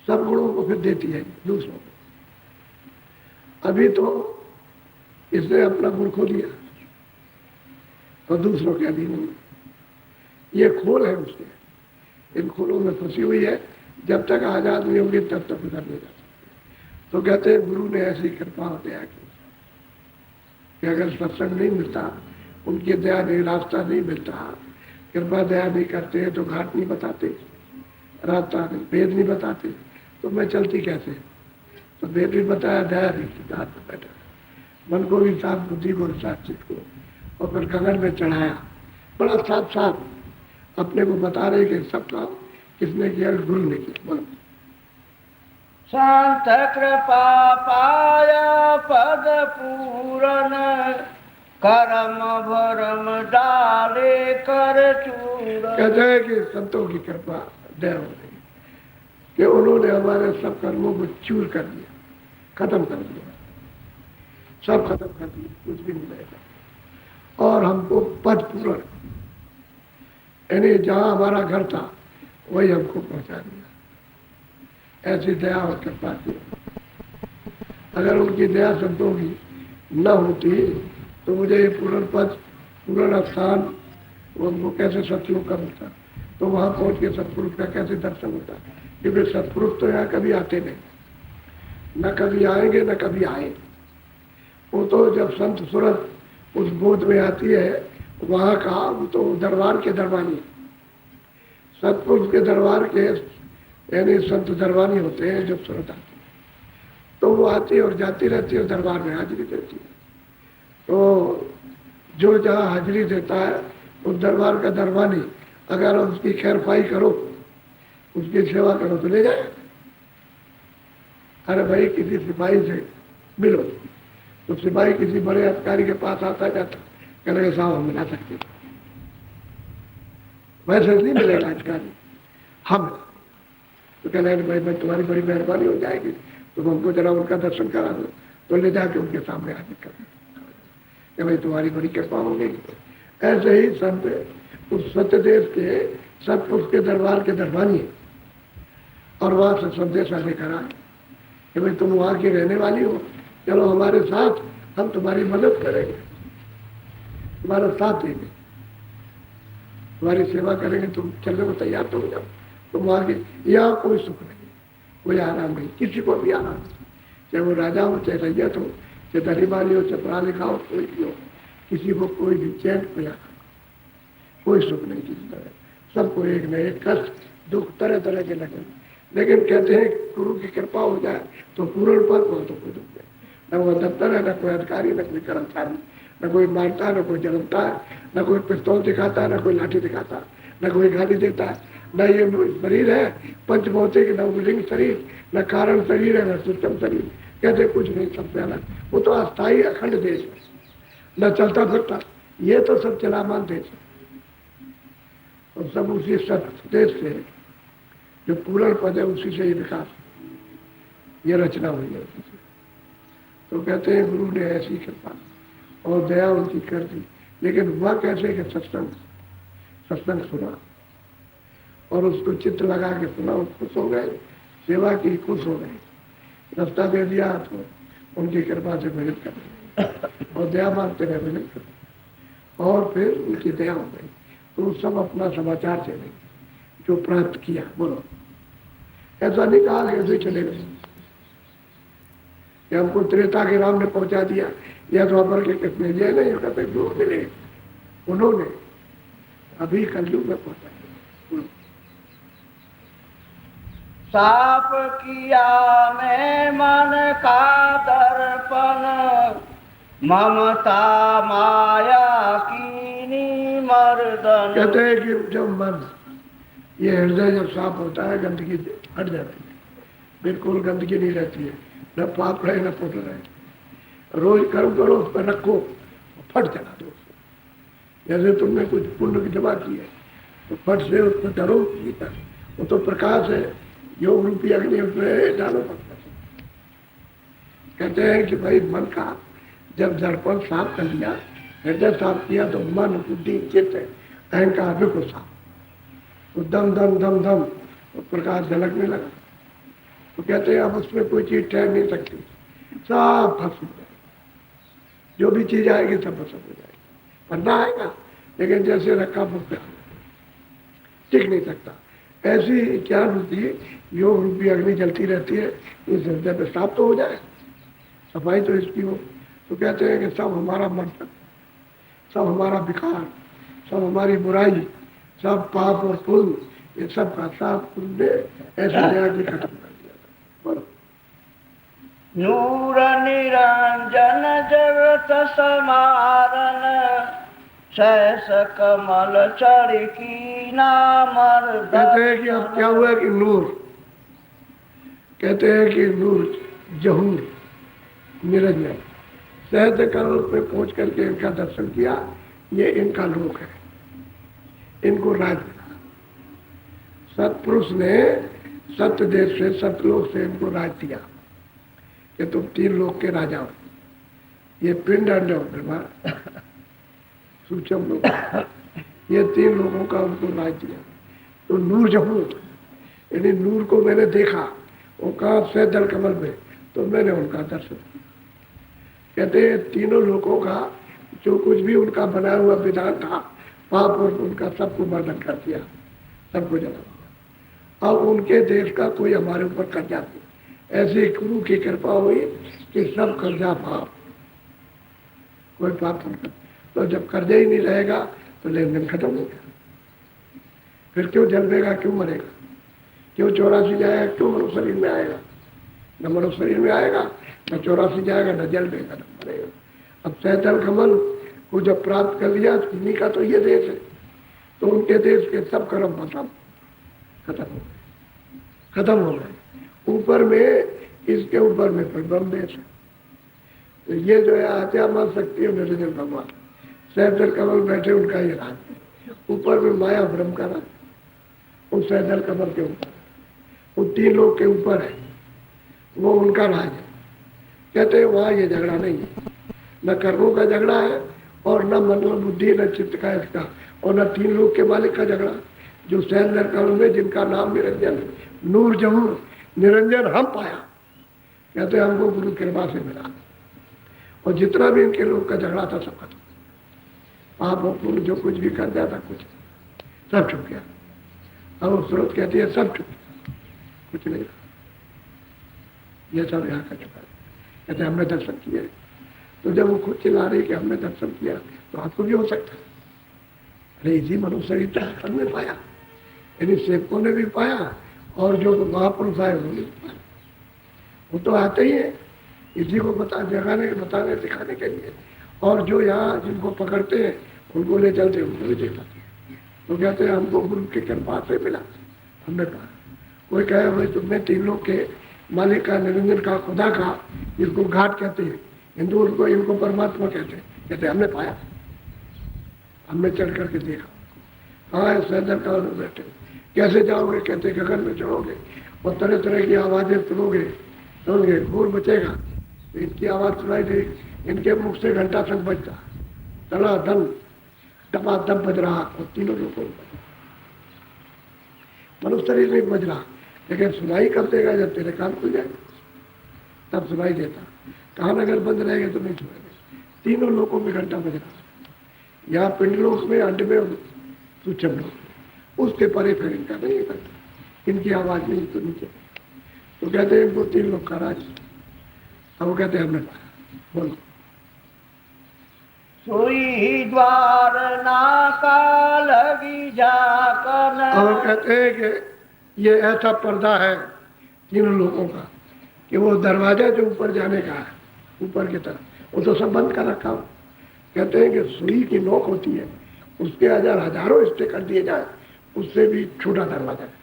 सब गुणों को फिर देती है दूसरों को। अभी तो इसने अपना गुण खो दिया तो दूसरों के अधीन हो, ये खोल है उसके, इन खोलों में फंसी हुई है। जब तक आजाद नहीं होगी तब तक उधर नहीं जा सकते। तो कहते हैं गुरु ने ऐसी कृपा और दया की कि अगर सत्संग नहीं मिलता, उनकी दया नहीं, रास्ता नहीं मिलता, कृपा दया नहीं करते तो घाट नहीं बताते, रास्ता नहीं, भेद नहीं बताते, तो मैं चलती कैसे? तो भेद भी बताया, दया भी, सिद्धार्थ में बैठा, मन को भी साफ, बुद्धि को साफ, चित्त को, और फिर गगन में चढ़ाया। बड़ा साथ साथ अपने को बता रहे कि सब काम किसने किया? गुरु ने किया। बोलो संत कृपा पाया पद पूरन, करम भरम डाले कर चूरन। कहते हैं कि संतों की कृपा दया हो गई कि उन्होंने हमारे सब कर्मों को चूर कर दिया, खत्म कर दिया, सब खत्म कर दिया, कुछ भी नहीं रहेगा। और हमको पद पूर्ण, यानी जहां हमारा घर था वही हमको पहुंचा दिया। ऐसी दया और कृपा की। अगर उनकी दया संतों की न होती तो मुझे ये पूर्ण पद, पूर्ण स्थान, वो कैसे सतयुग का होता, तो वहां पहुंच के सतपुरुष का कैसे दर्शन होता? क्योंकि सतपुरुष तो यहाँ कभी आते नहीं, न कभी आएंगे न कभी आए। वो तो जब संत सूरत उस बोध में आती है, वहां का वो तो दरबार के दरबानी, सतपुरुष के दरबार के यानी संत दरबानी होते हैं। जब सूरत आती है तो वो आती और जाती रहती है, दरबार में हाजिरी देती है। तो जो जहाँ हाजिरी देता है उस दरबार का दरबानी, अगर उसकी खैरफाई करो, उसकी सेवा करो तो ले जाए। अरे भाई किसी सिपाही से मिलो तो सिपाही किसी बड़े अधिकारी के पास आता जाता, कहने साहब हम मिला सकते, वैसे नहीं मिलेगा अधिकारी, हम तो कहने भाई भाई तुम्हारी बड़ी मेहरबानी हो जाएगी, तुम हमको जरा उनका दर्शन करा दो। तो ले जाके उनके सामने हाजिर कर दो, भाई तुम्हारी बड़ी कृपा हो गई। ऐसे ही संत उस सत्य देश के सतपुरुष के दरबार के दरबानी और वहां से संदेशा लेकर आए कि भाई तुम वहां की रहने वाली हो, चलो हमारे साथ, हम तुम्हारी मदद करेंगे, तुम्हारा साथ देंगे, तुम्हारी सेवा करेंगे, तुम चलने को तैयार तो हो जाओ। तुम वहां के यहाँ कोई सुख नहीं, कोई आराम नहीं, किसी को भी आराम नहीं, चाहे वो राजा हो, चाहे रैयत हो, चाहे दरिबानी हो, चाहे पढ़ा लिखा हो, कोई भी हो, किसी को कोई भी चैन, कोई आराम, कोई सुख नहीं किसी तरह, सबको एक न एक कष्ट, दुख तरह तरह के लगे। लेकिन कहते हैं गुरु की कृपा हो जाए तो पूर्ण पद हो तो कोई दुख नहीं, न वो दफ्तर है, न कोई अधिकारी, न कोई कर्मचारी, न कोई मारता है, न कोई जलता है, न कोई पिस्तौल दिखाता है, न कोई लाठी दिखाता है, न कोई गाली देता है, न ये शरीर है पंचभौतिक, न लिंग शरीर, न कारण शरीर है, न सूक्ष्म शरीर, कहते कुछ नहीं, सबसे अलग। वो तो अस्थायी अखंड देश है, न चलता फिरता, ये तो सब चलामान देश है। और सब उसी सत्य देश से जो पूर्ण पद है उसी से ही विकास, ये रचना हुई है उसी से। तो कहते हैं गुरु ने ऐसी कृपा और दया उनकी कर दी। लेकिन हुआ कैसे कि सत्संग सुना और उसको चित्त लगा के सुना, खुश हो गए, सेवा की, खुश हो गए, रास्ता दे दिया तो उनकी कृपा से मेहनत कर रहे और दया मांगते रहे, मेहनत कर, और फिर उनकी दया हो गई। तो सब अपना समाचार चलेंगे जो प्राप्त किया। बोलो, ऐसा नहीं कहा कि ऐसे चले गए कि हमको त्रेता के राम ने पहुंचा दिया या द्वापर के कृष्ण ने। ये नहीं, कहते जो मिले उन्होंने अभी कलयुग में पहुंचा। साफ किया मैं मन का दर्पण, ममता माया कीनी मर्दन। कहते हैं कि जब मन, ये हृदय जब साफ होता है, गंदगी हट जाती है, बिल्कुल गंदगी नहीं रहती है, न पाप रहे न पुण्य रहे। रोज कर्म करो, उस पर रखो, फट चला दो। जैसे तुमने कुछ पुण्य की जमा की है तो फट से उस पर डरो, वो तो प्रकाश है, योग रूपी अग्नि उसमें डालो पड़ता है। कहते हैं कि भाई मन का जब दर्पण साफ कर दिया, हृदय साफ किया, तो मन बुद्धि चित्त अहंकार बिल्कुल साफ, तो दम दम दम दम तो प्रकाश झलकने लगा। तो कहते हैं अब उसमें कोई चीज ठहर नहीं सकती, सब फंस जाए, जो भी चीज आएगी सब फंस हो जाएगी। पढ़ना आएगा लेकिन जैसे रखा मुक्त टिक नहीं सकता। ऐसी ज्ञान रूपी योग रूपी अग्नि जलती रहती है, इस हृदय में साफ तो हो जाए, सफाई तो इसकी हो। तो कहते हैं कि सब हमारा मन, सब हमारा विकार, सब हमारी बुराई, सब पाप और पुण्य, ये सब का साफ पुण्य ऐसे ज्ञान की खत्म कर दिया। बोलो, नूर निरंजन जगत समारन, सहस कमल चढ़की नामर। कहते हैं कि अब क्या हुआ कि नूर, कहते हैं कि नूर जहूर निरंजन, सहज कमल पे पहुंच करके इनका दर्शन किया। ये इनका लोक है, इनको राज मिला। सत्पुरुष ने सत्य देश से, सतलोक से इनको राज दिया कि तुम 3 लोक के राजा हो। ये पिंड अंड और ब्रह्मा सूक्ष्म लोग, ये 3 लोगों का उनको राज दिया। तो नूर जहूर, यानी नूर को मैंने देखा, वो कहा से दल कमल में, तो मैंने उनका दर्शन किया। कहते हैं तीनों लोगों का जो कुछ भी उनका बना हुआ विधान था, पाप और उनका सबको मर्दन कर दिया, सबको जला दिया। अब उनके देश का कोई हमारे ऊपर कर्जा नहीं, ऐसे गुरु की कृपा हुई कि सब कर्जा पाप, कोई पाप नहीं। तो जब कर्जा ही नहीं रहेगा तो लेन देन खत्म हो गया, फिर क्यों जन्मेगा, क्यों मरेगा, क्यों 84 जाएगा, क्यों मनुष्य शरीर में आएगा, न मनुष्य शरीर में आएगा, न 84 जाएगा, न जन्मेगा, न मरेगा। अब सैतल कमल को जब प्राप्त कर लिया, इन्हीं का तो ये देश है, तो उनके देश के सब कर्म खत्म खत्म हो गए, खत्म हो गए। ऊपर में, इसके ऊपर में फिर ब्रह्म देश है। तो ये जो है आत्मा शक्ति और निरंजन भगवान सैतल कमल बैठे, उनका ये राज है। ऊपर में माया ब्रह्म का राज, उस सैतल कमल के ऊपर, वो 3 लोग के ऊपर है, वो उनका राज है। कहते हैं वहां ये झगड़ा नहीं है, न कर्मों का झगड़ा है और न मन बुद्धि न चित्त का इसका, और न 3 लोग के मालिक का झगड़ा। जो सैतल कमल में जिनका नाम निरंजन, नूर जहूर निरंजन हम पाया, कहते हैं हमको गुरु कृपा से मिला, और जितना भी इनके लोग का झगड़ा था सब खत्म। पाप और पुण्य जो कुछ भी कर जाता, कुछ सब छूट गया। अब वो स्रोत कहती है सब छूट गया, कुछ नहीं रहा, ये सब यहाँ का चुका है। कहते हमने दर्शन किए। तो जब वो खुद चिल्ला रही कि हमने दर्शन किया, तो आपको भी हो सकता है, अरे इसी मनुष्य शरीर हमने पाया, यानी सेवकों ने भी पाया और जो महापुरुष आए उन्होंने भी पाया। वो तो आते ही है इसी को जगाने, बताने, दिखाने के लिए, और जो यहाँ जिनको पकड़ते हैं उनको ले चलते हैं, उनको भी दिखाते हैं। तो कहते हैं हमको गुरु की कृपा से मिला, हमने पाया। कोई कहे भाई तुमने 3 लोग के मालिक का, निरंजन का, खुदा का, जिसको घाट कहते हैं हिंदू, उनको इनको परमात्मा कहते हैं, कहते हमने पाया, हमने चढ़ करके देखा। हाँ सैदल का बैठे, कैसे जाओगे, कहते गगन में चढ़ोगे और तरह तरह की आवाजें सुनोगे, सुनोगे, घूर बचेगा, तो इनकी आवाज सुनाई देगी, इनके मुख से घंटा संग बजता, तला धन दबा दब बज रहा, और 3 लोगों को मनुष्य शरीर नहीं बज रहा, लेकिन सुनाई कब देगा, जब तेरे कान खुल जाएगा तब सुनाई देता। कान अगर बंद रहेगा तो नहीं सुनेगा। 3 लोगों में घंटा बज रहा, यहाँ पिंड लोक में, अंड में सूक्ष्म लोग, उसके परे फिर इनका नहीं करता, इनकी आवाज नहीं सुनी चाहिए। तो कहते हैं इनको 3 लोग का राज। अब वो कहते हैं हमने पाया, बोलो। सुई द्वार नाका लगी झाकन। अब कहते हैं कि ये ऐसा पर्दा है 3 लोगों का कि वो दरवाजा जो ऊपर जाने का है, ऊपर की तरफ, वो तो सब बंद कर रखा हो। कहते हैं कि सुई की नोक होती है, उसके हजारों हिस्से कर दिए जाए, उससे भी छोटा दरवाजा है।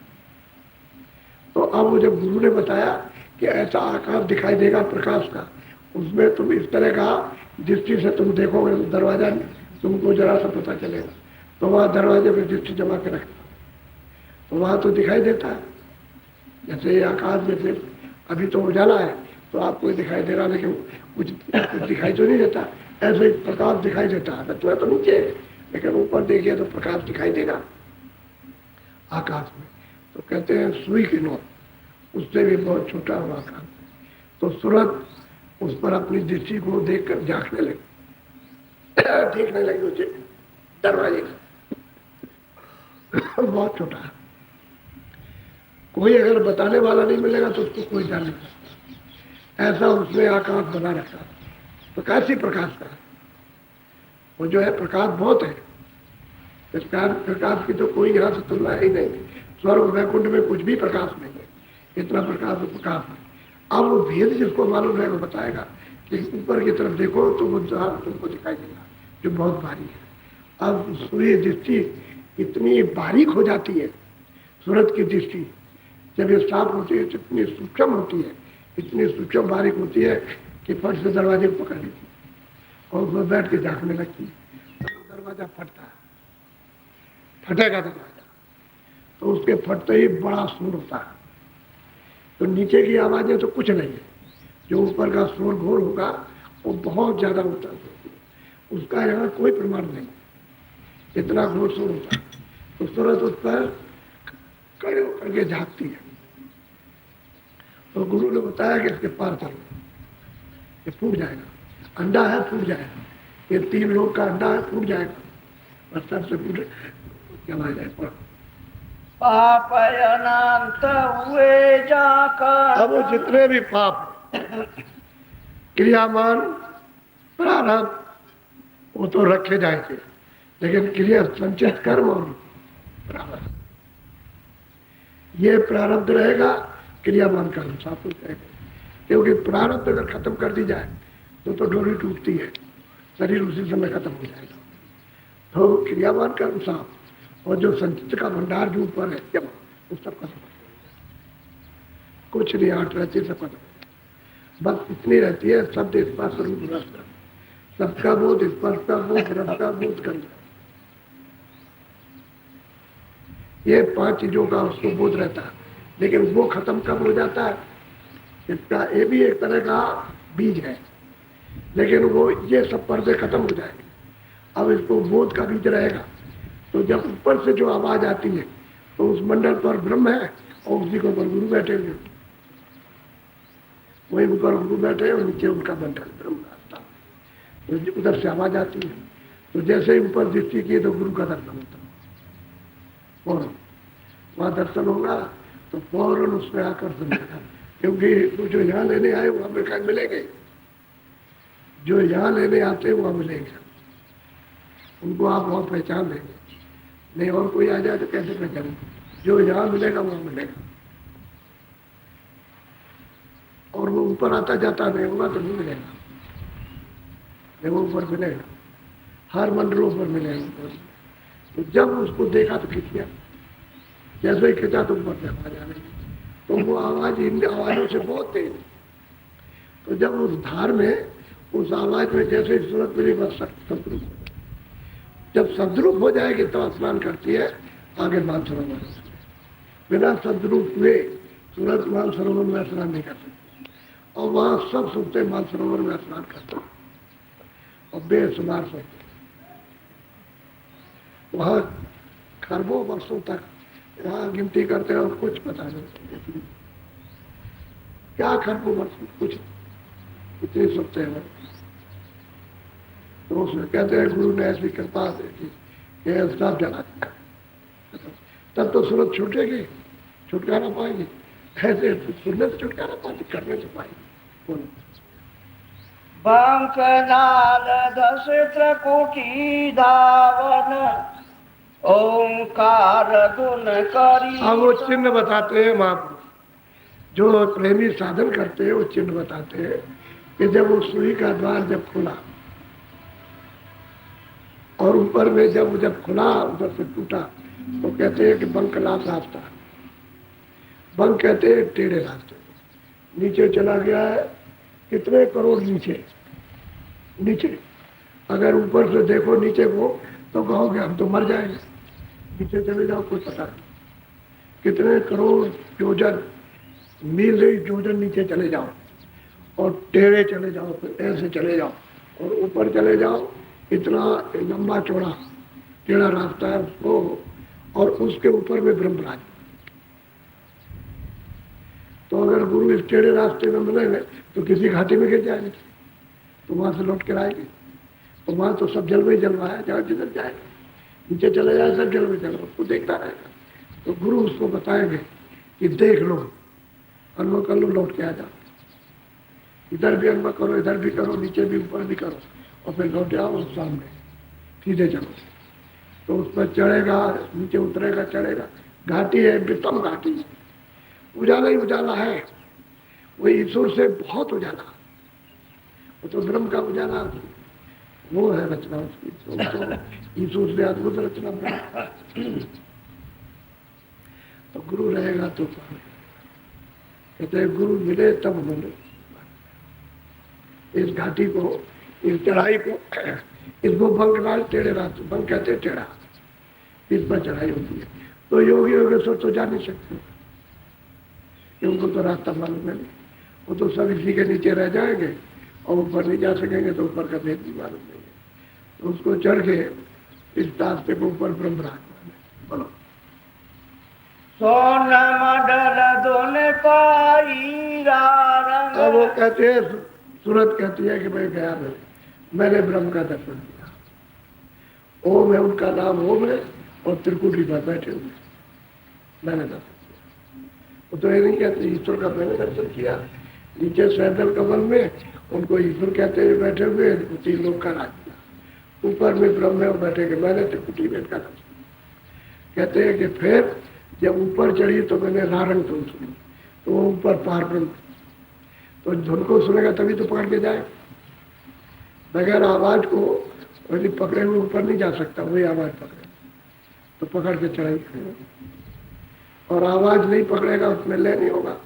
तो अब वो जब गुरु ने बताया कि ऐसा आकाश दिखाई देगा प्रकाश का, उसमें तुम इस तरह का दृष्टि से तुम देखोगे तो दरवाजा तुमको जरा सा पता चलेगा। तो वहाँ दरवाजे पे दृष्टि जमा के रखना, तो वहाँ तो दिखाई देता है। जैसे ये आकाश, जैसे अभी तो उजाला है तो आपको दिखाई दे रहा, लेकिन कुछ दिखाई तो नहीं देता। ऐसे ही प्रकाश दिखाई देता है, तो नीचे, लेकिन ऊपर देखिए तो प्रकाश दिखाई देगा आकाश में। तो कहते हैं सुई की नोक, उससे भी बहुत छोटा हुआ आकाश। तो सूरज उस पर अपनी दृष्टि को देखकर झांकने लगी, देखने लगी उसे दरवाजे से। बहुत छोटा है, कोई अगर बताने वाला नहीं मिलेगा तो उसको कोई जान नहीं सकता। ऐसा उसने आकाश बना रखा, प्रकाश ही प्रकाश का। वो जो है प्रकाश बहुत है, प्रकाश की तो कोई यहाँ से तुलना ही नहीं। स्वर्ग वैकुंठ में कुछ भी प्रकाश नहीं है, इतना प्रकाश प्रकाश है। अब वो भेद जिसको मालूम है वो बताएगा कि ऊपर की तरफ देखो तो वो तुमको दिखाई देगा जो बहुत बारीक है। अब सूर्य दृष्टि इतनी बारीक हो जाती है, सूरज की दृष्टि जब ये साफ होती है तो इतनी सूक्ष्म होती है, इतनी सूक्ष्म बारीक होती है कि फट से दरवाजे को पकड़ लेती है और वो बैठ के झांकने लगती है। तो दरवाजा फटता है, फटेगा दरवाजा तो उसके फटते ही बड़ा शोर होता है। तो नीचे की आवाजें तो कुछ नहीं है, जो ऊपर का शोर घोर होगा वो बहुत ज्यादा होता है, उसका यहाँ कोई प्रमाण नहीं, इतना घोर शोर होता है। तो सूरज उस पर खड़े होकर के झांकती है। तो गुरु ने बताया कि इसके पार चलो, ये फूट जाएगा, अंडा है फूट जाएगा, ये 3 लोग का अंडा है फूट जाएगा, बस सबसे फूटे चला जाए। पाप अनंत हुए जाकर। अब वो जितने भी पाप क्रियामान प्रारब्ध वो तो रखे जाएंगे, लेकिन क्रिया संचित कर्म और प्रारब्ध, ये प्रारब्ध रहेगा, क्रियामान कर्म साफ हो जाएगा। क्योंकि प्रारब्ध अगर खत्म कर दी जाए तो डोरी टूटती है, शरीर उसी समय खत्म हो जाएगा। तो क्रियामान कर्म साफ, और जो संचित का भंडार जो ऊपर है जब वो सब खत्म, कुछ नहीं आठ रहती, सब खत्म, बस इतनी रहती है शब्द स्पर्श रूप रस, सबका बोध, स्पर्श का बोध, रस का बोध कर, ये 5 चीजों का उसको बोध रहता है। लेकिन वो खत्म कब हो जाता है, इसका ये भी एक तरह का बीज है, लेकिन वो ये सब पर्दे खत्म हो जाएंगे। अब इसको बोध का बीज रहेगा। तो जब ऊपर से जो आवाज आती है तो उस मंडल पर ब्रह्म है और उसी के ऊपर गुरु बैठे हुए, वही ऊपर गुरु बैठे और नीचे उनका मंडल ब्रह्म रास्ता, तो उधर से आवाज आती है। तो जैसे ही ऊपर दृष्टि की तो गुरु का दर्शन होता है, और वहाँ दर्शन होगा तो फौरन उसमें आकर्षण होगा, क्योंकि वो जो यहाँ लेने आए वो हमें कहीं मिलेंगे, जो यहाँ लेने आते हैं वहाँ मिलेंगे, उनको आप वहाँ पहचान लेंगे। नहीं और कोई आ जाए तो कैसे पहचाने, जो यहाँ मिलेगा वहाँ मिलेगा। और वो ऊपर आता जाता नहीं होगा तो नहीं मिलेगा, नहीं वो ऊपर मिलेगा, हर मंडलों पर मिलेगा। तो जब उसको देखा तो खींच गया, जैसे ही खींचा तो ऊपर से आवाज आ गई, तो वो आवाज इन आवाजों से बहुत तेज। तो जब उस धार में, उस आवाज में जैसे ही सूरत मिली बस सदरूप, जब सदरूप हो जाएगी तो स्नान करती है, आगे मानसरोवर। बिना सदरूप हुए सूरत मानसरोवर में स्नान नहीं कर सकती, और वहाँ सब सोचते मानसरोवर में स्नान करते और बेसुमार सोचते। वहाँ खरबों वर्षों तक वहाँ गिनती करते हैं और कुछ पता नहीं क्या खरबों वर्षों, कुछ इतने सोचते हैं। तो उसमें कहते हैं गुरु ने ऐसी कृपा देखी कि सब जला दिया, तब तो सूरत छूटेगी, छुटकारा पाएगी। ऐसे सुनने से छुटकारा पाएगी, करने से पाएगी। बोलो। बंकनाल दस त्रिकुटी धावन, ओंकार धुन करी। हाँ, वो चिन्ह बताते हैं महापुरुष, जो प्रेमी साधन करते हैं वो चिन्ह बताते हैं कि जब वो सुई का द्वार जब खुला और ऊपर में जब खुला उधर से टूटा, तो कहते हैं कि बंकनाथ रास्ता, बंक कहते हैं टेढ़े रास्ते, नीचे चला गया है कितने करोड़ नीचे। नीचे अगर ऊपर से देखो नीचे को तो कहोगे हम तो मर जाएंगे, नीचे चले जाओ कोई पता नहीं, कितने करोड़ योजन, मील योजन नीचे चले जाओ और टेढ़े चले जाओ, फिर ऐसे चले जाओ और ऊपर चले जाओ, इतना लंबा चौड़ा टेढ़ा रास्ता है उसको, और उसके ऊपर में ब्रह्मराज। तो अगर गुरु इस टेढ़े रास्ते में मिलेंगे तो किसी घाटी में गिर जाएंगे, तो वहां से लौट कर आएंगे, तो वहां तो सब जल में जलवा है, जहाँ जिधर जाएगा नीचे चले जाए सब जल में जलवा, उसको देखता रहेगा। तो गुरु उसको बताएंगे कि देख लो, अनुभव कर लो, लौट के आ जाओ, इधर भी अनुभव करो, इधर भी करो, नीचे भी ऊपर भी करो, और फिर लौट आओ उस सामने सीधे चलो। तो उस पर चढ़ेगा, नीचे उतरेगा, चढ़ेगा, घाटी है, विषम घाटी है, उजाला ही उजाला है, वो ईश्वर से बहुत उजाला, वो तो ब्रह्म का उजाला, वो है रचना उसकी, तो ईश्वर से अद्भुत रचना ब्रह्म। तो गुरु रहेगा तो कहते हैं गुरु मिले तब बोले। इस घाटी को, इस चढ़ाई को, इसको बंकनाल टेढ़े रास्ते, बंक कहते हैं टेढ़ा, इस पर चढ़ाई होती है। तो योगी योगेश्वर तो जा नहीं सकते, उनको तो रास्ता मालूम है नहीं, वो तो सब इसी के नीचे रह जाएंगे और ऊपर नहीं जा सकेंगे, तो ऊपर का भेद भी मालूम नहीं है। तो उसको चढ़ के इस रास्ते को ऊपर ब्रह्मराज। बोलो। सोन मंडल दोन पाई रंग। अब वो कहते हैं, सूरत कहती है कि मैं गया नहीं, मैंने ब्रह्म का दर्शन किया, ओम है उनका नाम, ओम है, और त्रिकुटी पर बैठे हुए मैंने दर्शन किया। वो तो ये नहीं कहते ईश्वर का मैंने दर्शन किया, नीचे सैदल कमल में उनको ईश्वर कहते हुए बैठे हुए, तीन लोग का राज किया, ऊपर में ब्रह्म है वो बैठे के, मैंने त्रिकुटी में का दर्शन। कहते हैं कि फिर जब ऊपर चढ़ी तो मैंने नारंग धुन सुनी, तो वो ऊपर पार ब्रह्म, तो धुन को सुनेगा तभी तो पकड़ के जाए, बगैर आवाज को यदि पकड़े हुए ऊपर नहीं जा सकता, वही आवाज पकड़े तो पकड़ के चढ़ाई करेगा, और आवाज नहीं पकड़ेगा, उसमें लय नहीं होगा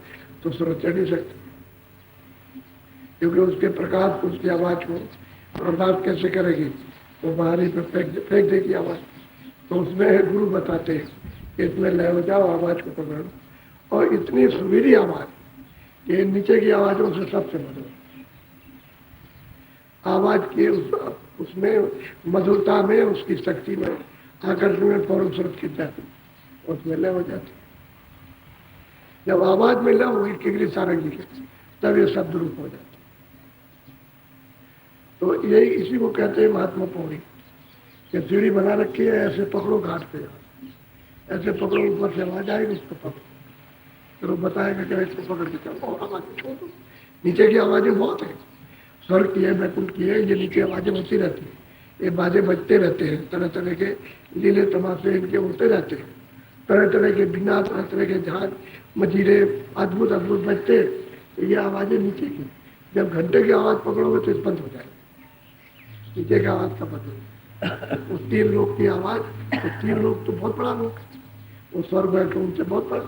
तो सूरज चढ़ नहीं सकती, क्योंकि उसके प्रकाश उसकी आवाज को बर्दाश्त कैसे करेगी, वो बाहर ही पे फेंक देगी आवाज। तो उसमें गुरु बताते हैं कि इसमें लय हो जाओ, आवाज को पकड़ो, और इतनी सुरीली आवाज कि नीचे की आवाजों से सबसे मधुर आवाज की, उसमें मधुरता में, उसकी शक्ति में, आकर्षण में फौरन सूरत खिंच जाती, उसमें लय हो जाती। जब आवाज में लय होगी किगरी सारंगी के, तब ये शब्द रूप हो जाते। तो यही इसी को कहते हैं महात्मा पौड़ी, कि सीढ़ी बना रखी है, ऐसे पकड़ो घाट पे, ऐसे पकड़ो, ऊपर से आवाज आएगी उसको पकड़ो, फिर वो बताएगा कि इसको पकड़ के चलो, और आवाज छोड़ दो। नीचे की आवाजें बहुत है, स्वर्ग की है, बैकुंठ की है, ये नीचे आवाजें होती रहती है, ये बाजे बजते रहते हैं, तरह तरह के लीले तमाशे इनके होते रहते हैं, तरह तरह के बिना, तरह तरह के जहाज मजीरे अद्भुत अद्भुत बजते, तो ये आवाजें नीचे की। जब घंटे की आवाज पकड़ोगे तो बंद हो जाएगी, नीचे की आवाज का बंद। उस तीन लोग की आवाज, तो तीन लोग तो बहुत बड़ा लोग है, वो स्वर्ग बैठो उनसे बहुत बड़ा,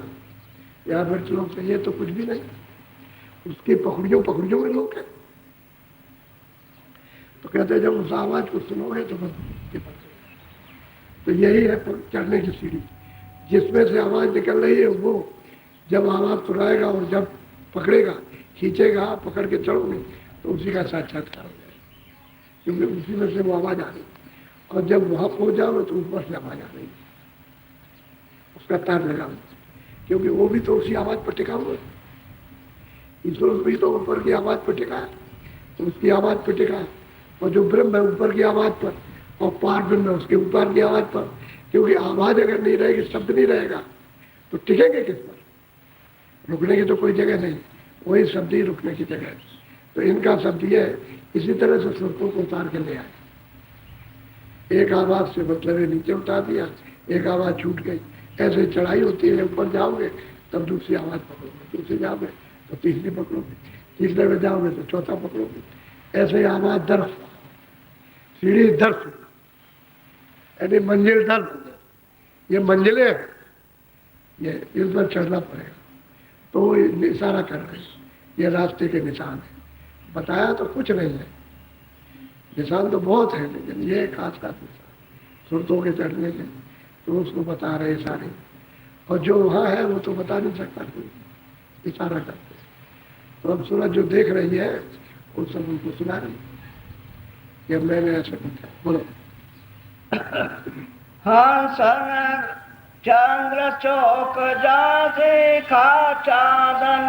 यहाँ बैठ लोग ये तो कुछ भी नहीं, उसकी पकड़ियों में लोग हैं। तो कहते हैं जब उस आवाज को सुनोगे तो बस। तो यही है चढ़ने की सीढ़ी, जिसमें से आवाज निकल रही है, वो जब आवाज सुनाएगा और जब पकड़ेगा, खींचेगा, पकड़ के चढ़ोगे तो उसी का साक्षात्कार हो जाएगा, क्योंकि उसी में से वो आवाज आ रही। और जब वहां पहुंच जाओ तो ऊपर से आवाज आ रही, उसका तार लगा, क्योंकि वो भी तो उसी आवाज पर टिका हुआ है, ईश्वर भी तो ऊपर की आवाज पर टिका है, तो उसकी आवाज पर टिका है। और जो ब्रह्म है ऊपर की आवाज पर, और पार ब्रह्म है उसके ऊपर की आवाज पर, क्योंकि आवाज अगर नहीं रहेगी, शब्द नहीं रहेगा, तो टिकेंगे किस पर? रुकने की तो कोई जगह नहीं, वही शब्द ही रुकने की जगह है। तो इनका शब्द ये है, इसी तरह से सुरतों को उतार के ले आए। एक आवाज से मतलब ये नीचे उतार दिया, एक आवाज छूट गई। ऐसे चढ़ाई होती है, ऊपर जाओगे तब दूसरी आवाज पकड़ोगे, दूसरी जाओगे तो तीसरी पकड़ोगे, तीसरे में जाओगे तो चौथा पकड़ोगे। ऐसे आवाज दर्श, सीढ़ी दर्श, यानी मंजिल दर्श। ये मंजिलें हैं, ये इस पर चढ़ना पड़ेगा। तो वो इशारा कर रहे हैं, ये रास्ते के निशान है। बताया तो कुछ नहीं है, निशान तो बहुत है, लेकिन ये खास खास निशान सुरतों के चढ़ने के, तो उसको बता रहे सारे। और जो वहाँ है वो तो बता नहीं सकता कोई, इशारा करते। तो अब सूरज जो देख रही है वो सब उनको सुना रही कि मैंने ऐसा बताया। बोलो। हंसन चंद्र चौक जा देखा चांदन,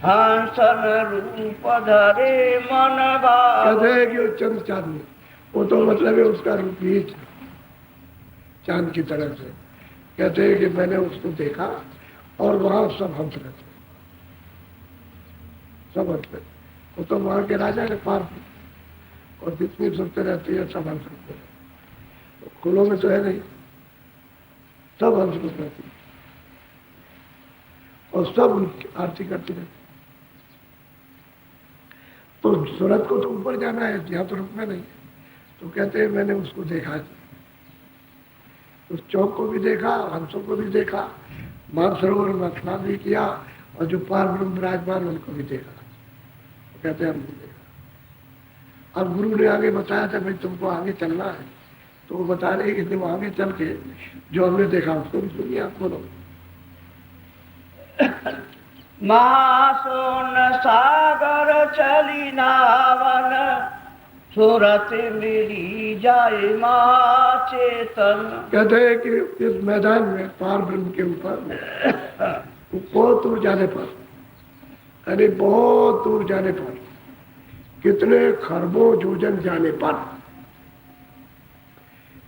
हंसन रूप धरे मन भाव। कहते हैं कि वो चंद्र चांद, वो तो मतलब है उसका रूप ही चांद की तरह से। कहते हैं कि मैंने उसको देखा और वहां सब हंस रहे थे, सब हंस रहे। वो तो वहां के राजा के पार थे, और जितनी सुनते रहती है सब हंस रहे थे। खुलों में तो है नहीं, सब हंस रहती है और सब उनकी आरती करती रहती। तो सूरत को तो ऊपर जाना है, यहाँ तो रुकना नहीं। तो कहते हैं मैंने उसको देखा, उस चौक को भी देखा, हंसों को भी देखा, मानसरोवर में स्नान भी किया, और जो पार ब्रह्म विराजमान उनको भी देखा। तो कहते हैं हमने देखा। अब गुरु ने आगे बताया था भाई तुमको आगे चलना है, तो वो बता रहे कि तुम आगे चल के जो हमने देखा उसको भी सुनिए। आप बोलो। महासोन सागर चली नावन, सूरत मेरी जाए चेतन। कहते हैं कि इस मैदान में पार ब्रह्म के ऊपर बहुत दूर जाने पर, यानी बहुत दूर जाने पर, कितने खरबों योजन जाने पर,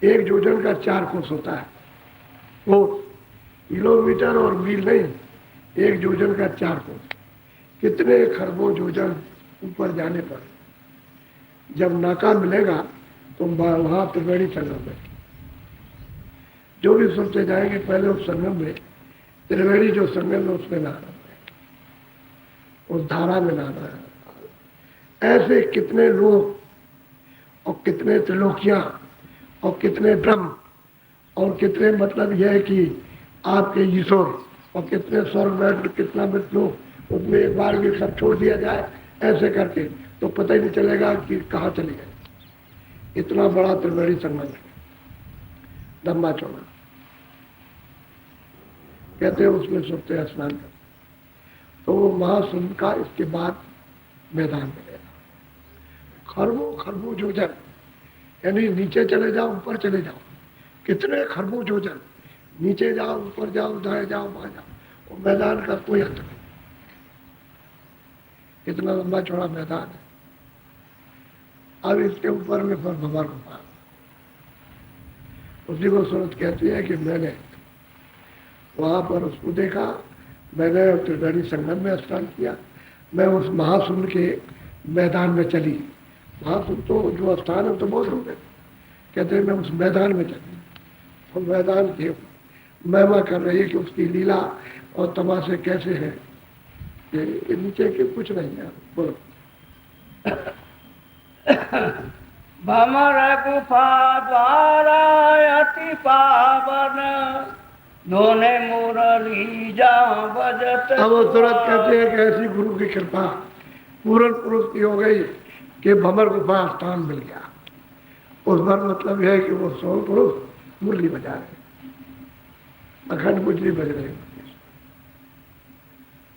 एक योजन का 4 कोस होता है, वो किलोमीटर और मील नहीं, एक योजन का 4 कोस। कितने खरबों योजन ऊपर जाने पर जब नाका मिलेगा तो वहां त्रिवेणी संगम है। जो भी सुनते जाएंगे पहले उस संगम में, त्रिवेणी जो संगम है उसमें नहाना है, उस धारा में नहाना है। ऐसे कितने लोग और कितने त्रिलोकियां और कितने ब्रह्म और कितने मतलब यह है कि आपके ईश्वर और कितने स्वर्ग में कितना लोग, उसमें एक बार भी सब छोड़ दिया जाए ऐसे करके तो पता ही नहीं चलेगा कि कहाँ चले गए। इतना बड़ा त्रिवेणी संगम है, लंबा चौड़ा। कहते हैं उसमें सोते स्नान कर, तो वो महासुंद का इसके बाद मैदान मिलेगा। खरबों खरबों योजन, यानी नीचे चले जाओ ऊपर चले जाओ, कितने खरबों योजन, नीचे जाओ ऊपर जाओ दाएं जाओ बाएं जाओ, वो मैदान का कोई अंत नहीं। इतना लंबा चौड़ा मैदान है। अब इसके ऊपर में पर भंवर गुफा, उसी को सूरत कहती है कि मैंने वहां पर उसको देखा, मैंने त्रिवेणी संगम में स्नान किया, मैं उस महासुंद के मैदान में चली। महासुंद तो जो स्थान है तो बहुत दूर है, कहते हैं मैं उस मैदान में चली, और मैदान की महिमा कर रही है कि उसकी लीला और तमाशे कैसे हैं, ये नीचे के कुछ नहीं है। बोलो। भमर गुफा द्वारा अति पावन, दोने मुरली जा बजत। अब वो सूरत कहते हैं कि ऐसी गुरु की कृपा पूर्ण पुरुष की हो गई कि भमर गुफा स्थान मिल गया। उस पर मतलब यह है कि वो 100 पुरुष मुरली बजा रहे, अखंड मुरली बज रहे।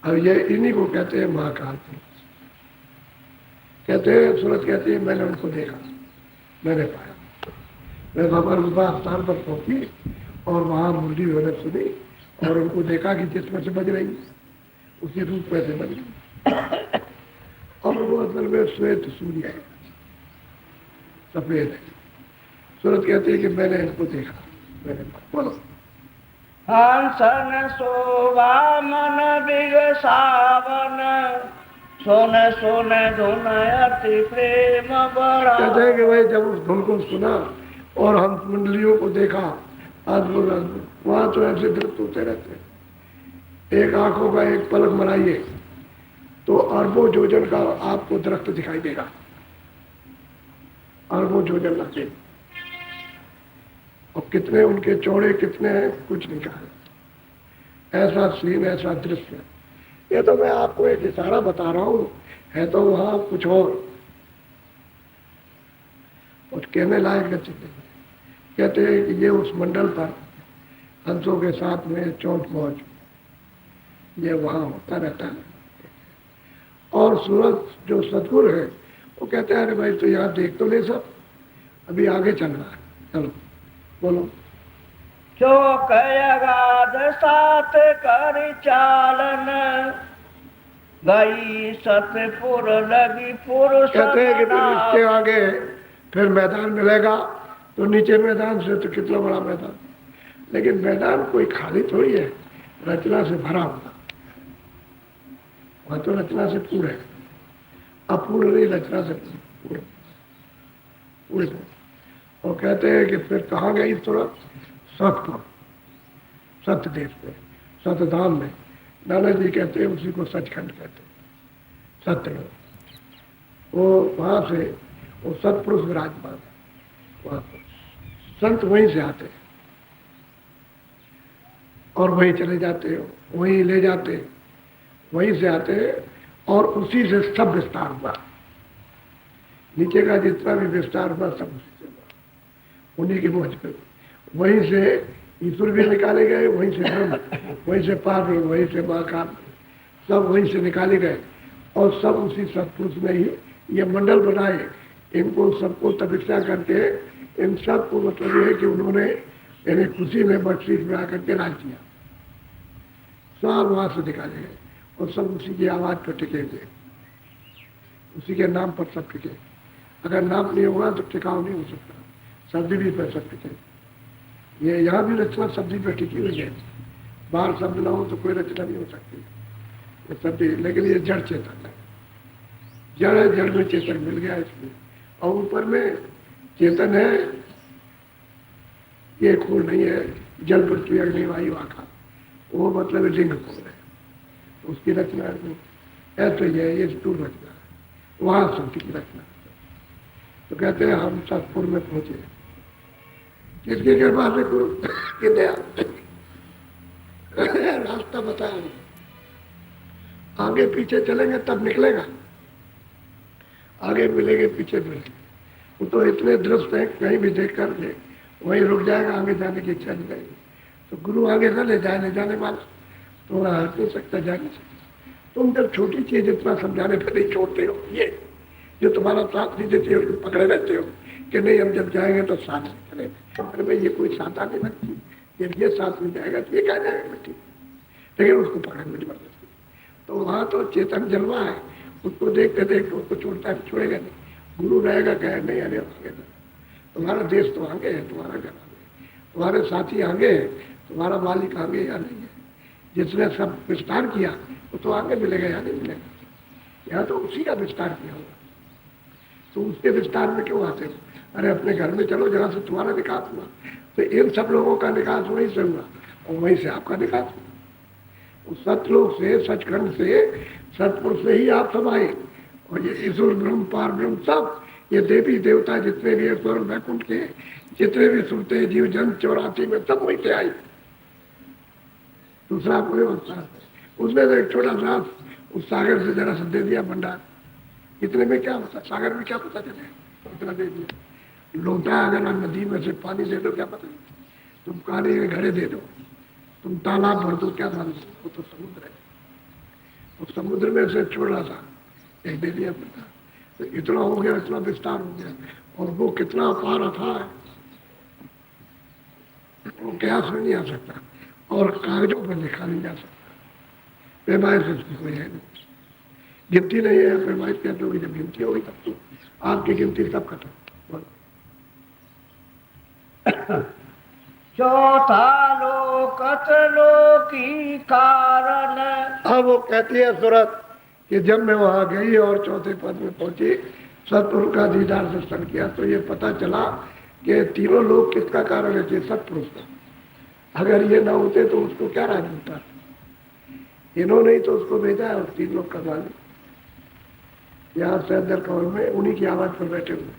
अब ये इन्हीं को कहते हैं महाकाल पुरुष। कहते हैं सूरत कहती है मैंने उनको देखा, मैंने पाया। मैं भमर गुफा स्थान पर पहुंची और वहां मुरली मैंने सुनी और उनको देखा कि जिसमें से बज रही उसी रूप में से बज रही। और वो असल में श्वेत सूर्य है, सफेद है। सूरत कहती है कि मैंने इनको देखा मेरे पास। बोलो। हंसन शोभा मन बिगसावन, सुन सुन धुन अति प्रेम बड़ा। कहते हैं कि भाई जब उस धुन को सुना और हंस मंडलियों को देखा, अद्भुत अद्भुत, वहां तो ऐसे दृश्य होते रहते हैं। एक आंखों का एक पलक बनाइए तो अरबों योजन का आपको दरख्त दिखाई देगा, अरबों योजन लगे, और कितने उनके चौड़े कितने हैं कुछ नहीं कहा। ऐसा सीन, ऐसा दृश्य। ये तो मैं आपको एक इशारा बता रहा हूं, है तो वहां कुछ और कहने लायक नहीं। कहते हैं कि ये उस मंडल पर हंसों के साथ में चौथ मौज ये वहां होता रहता है। और सूरज जो सतगुरु है वो कहते हैं अरे भाई तो यहाँ देख तो ले सब, अभी आगे चल रहा है, चलो बोलो। चौक अगाध सात कर चालन, गई सतपुर लगी पुरुष। कहते हैं कि फिर इसके आगे फिर मैदान मिलेगा, तो नीचे मैदान से तो कितना बड़ा मैदान, लेकिन मैदान कोई खाली थोड़ी है, रचना से भरा हुआ। वहां तो रचना से पूर्ण है, अपूर्ण नहीं, रचना से पूर्ण। और कहते हैं कि फिर कहाँ गई तुरंत? सतपुर, सत्य देश में, सतधाम में। नाना जी कहते हैं उसी को सचखंड कहते हैं, सत्य में। वो वहां से वो सतपुरुष विराजमान है, वहां पर संत वहीं से आते हैं और वहीं चले जाते हैं, वहीं ले जाते हैं, वहीं से आते हैं, और उसी से सब विस्तार हुआ। नीचे का जितना भी विस्तार हुआ सब उसी से हुआ, उन्हीं की मोहज पे। वहीं से ईश्वर भी निकाले गए, वहीं से ब्रह्म, वहीं से पार ब्रह्म, वहीं से महाकाल, सब वहीं से निकाले गए, और सब उसी सतपुरुष में ही ये मंडल बनाए। इनको सबको तपस्या करके इन सबको मतलब ये है कि उन्होंने यानी खुशी में बख्शीश में आकर के राज दिया, सब वहां से निकाले गए, और सब उसी की आवाज पर टिके हुए, उसी के नाम पर सब टिके। अगर नाम नहीं होगा तो टिकाव नहीं हो सकता, शब्द भी पर सब टिके। ये यहाँ भी रचना शब्द पर टिकी हुई है, बाहर शब्द ना हो तो कोई रचना नहीं हो सकती, ये शब्द। लेकिन ये जड़ चेतन है, जड़ है, जड़ में चेतन मिल गया इसमें, और ऊपर में चेतन है, ये खोल नहीं है, जल पृथ्वी अग्नि वायु आकाश, वो मतलब लिंग खोल है, तो उसकी रचना ऐसे ही है, ये स्थूल रचना है, वहां शक्ति की रचना है। तो कहते हैं हम सतपुर में पहुंचे, किसकी कृपा से? गुरु की दया, रास्ता बताया, आगे पीछे चलेंगे तब निकलेगा, आगे मिलेंगे पीछे मिलेंगे। वो तो इतने दृष्ट है, कहीं भी देख कर के वहीं रुक जाएगा, आगे जाने की इच्छा नहीं रहेगी। तो गुरु आगे न ले जाने वाला तो वहाँ हट नहीं सकता, जा नहीं सकता। तुम जब छोटी चीज इतना समझाने पर नहीं छोड़ते हो, ये जो तुम्हारा साथ नहीं देते हो, पकड़े रहते हो कि नहीं हम जब जाएंगे तो साथ में चलेंगे। अरे भाई ये कोई साथ आने लगती, जब ये साथ में जाएगा तो ये क्या जाएगा बेटी, लेकिन उसको पकड़ने में जबरदस्ती। तो वहाँ तो चेतन जलवा है, उसको देखते देखते उसको छोड़ता है, छोड़ेगा नहीं। गुरु रहेगा, कहे नहीं अरे आगे तुम्हारा देश तो आगे है, तुम्हारा घर आगे, तुम्हारे साथी आगे है, तुम्हारा मालिक आगे या नहीं है। जिसने सब विस्तार किया वो तो आगे मिलेगा या नहीं मिलेगा, यहाँ तो उसी का विस्तार किया होगा। तो उसके विस्तार में क्यों आते हो? अरे अपने घर में चलो जहाँ से तुम्हारा विकास हुआ, तो इन सब लोगों का विकास वहीं से हुआ और वहीं से आपका विकास हुआ। उस सतलोक से, सचखंड से, सतपुर से ही आप सब आए। और ये ईश्वर ब्रह्म, पार ब्रह्म, सब ये देवी देवता जितने भी स्वर वैकुंठ के जितने भी सुनते जीव जन 84 में सब वहीं से आए। दूसरा कोई होता, उसने तो एक छोटा सा उस सागर से जरा सा दे दिया भंडार, इतने में क्या होता, सागर में क्या पता चले, इतना दे दिया। लोटा अगर नदी में से पानी दे दो क्या पता, तुम काले के घड़े दे दो, तुम तालाब भर दो, क्या मान दो, वो तो समुद्र है। उस समुद्र में से छोटा सा एक दे दिया भंडार, तो इतना हो गया, इतना विस्तार हो गया, और वो कितना अपार था, वो कयास में नहीं आ सकता, और कागजों पर लिखा नहीं जा सकता। पैमाइश उसकी कोई है नहीं, गिनती नहीं है। पैमाइश कहते होगी, जब गिनती होगी तब तो आपकी गिनती सब खत्म। चौथा लोकत लोकी कारण। अब वो कहती है सूरत कि जब मैं वहां गई और चौथे पद में पहुंची, सतपुरुष का दीदार दर्शन किया, तो ये पता चला कि तीनों लोग किसका कारण है, कि सतपुरुष का। अगर ये ना होते तो उसको क्या राज होता। इन्होंने ही तो उसको भेजा है, और 3 लोग का मालिक यहाँ से अंदर कवर में उन्हीं की आवाज पर बैठे हुए।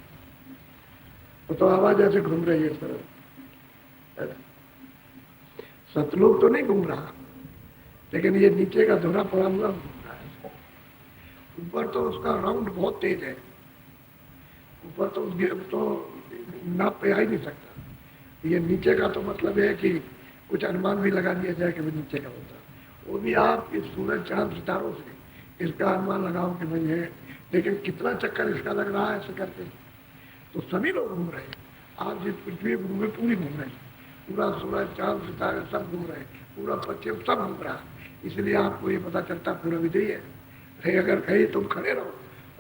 वो तो आवाज ऐसे घूम रही है सर, सतलोक तो नहीं घूम रहा, लेकिन ये नीचे का धुरा पड़ा हुआ घूम रहा है। ऊपर तो उसका राउंड बहुत तेज है, ऊपर तो नाप पे आ ही नहीं सकता। ये नीचे का तो मतलब है कि कुछ अनुमान भी लगा दिया जाए कि नीचे का होता, वो भी आप इस सूरज चांद सितारों से इसका अनुमान लगाओ कि भाई है। लेकिन कितना चक्कर इसका लग रहा है ऐसे करके, तो सभी लोग घूम रहे हैं। आप जिस पृथ्वी घूमे पूरी घूम रहे हैं, पूरा सूरज चांद सितारे सब घूम रहे हैं, पूरा पश्चिम सब घूम रहा है। इसलिए आपको ये पता चलता पूरा विजयी है। नहीं अगर कहीं तुम खड़े रहो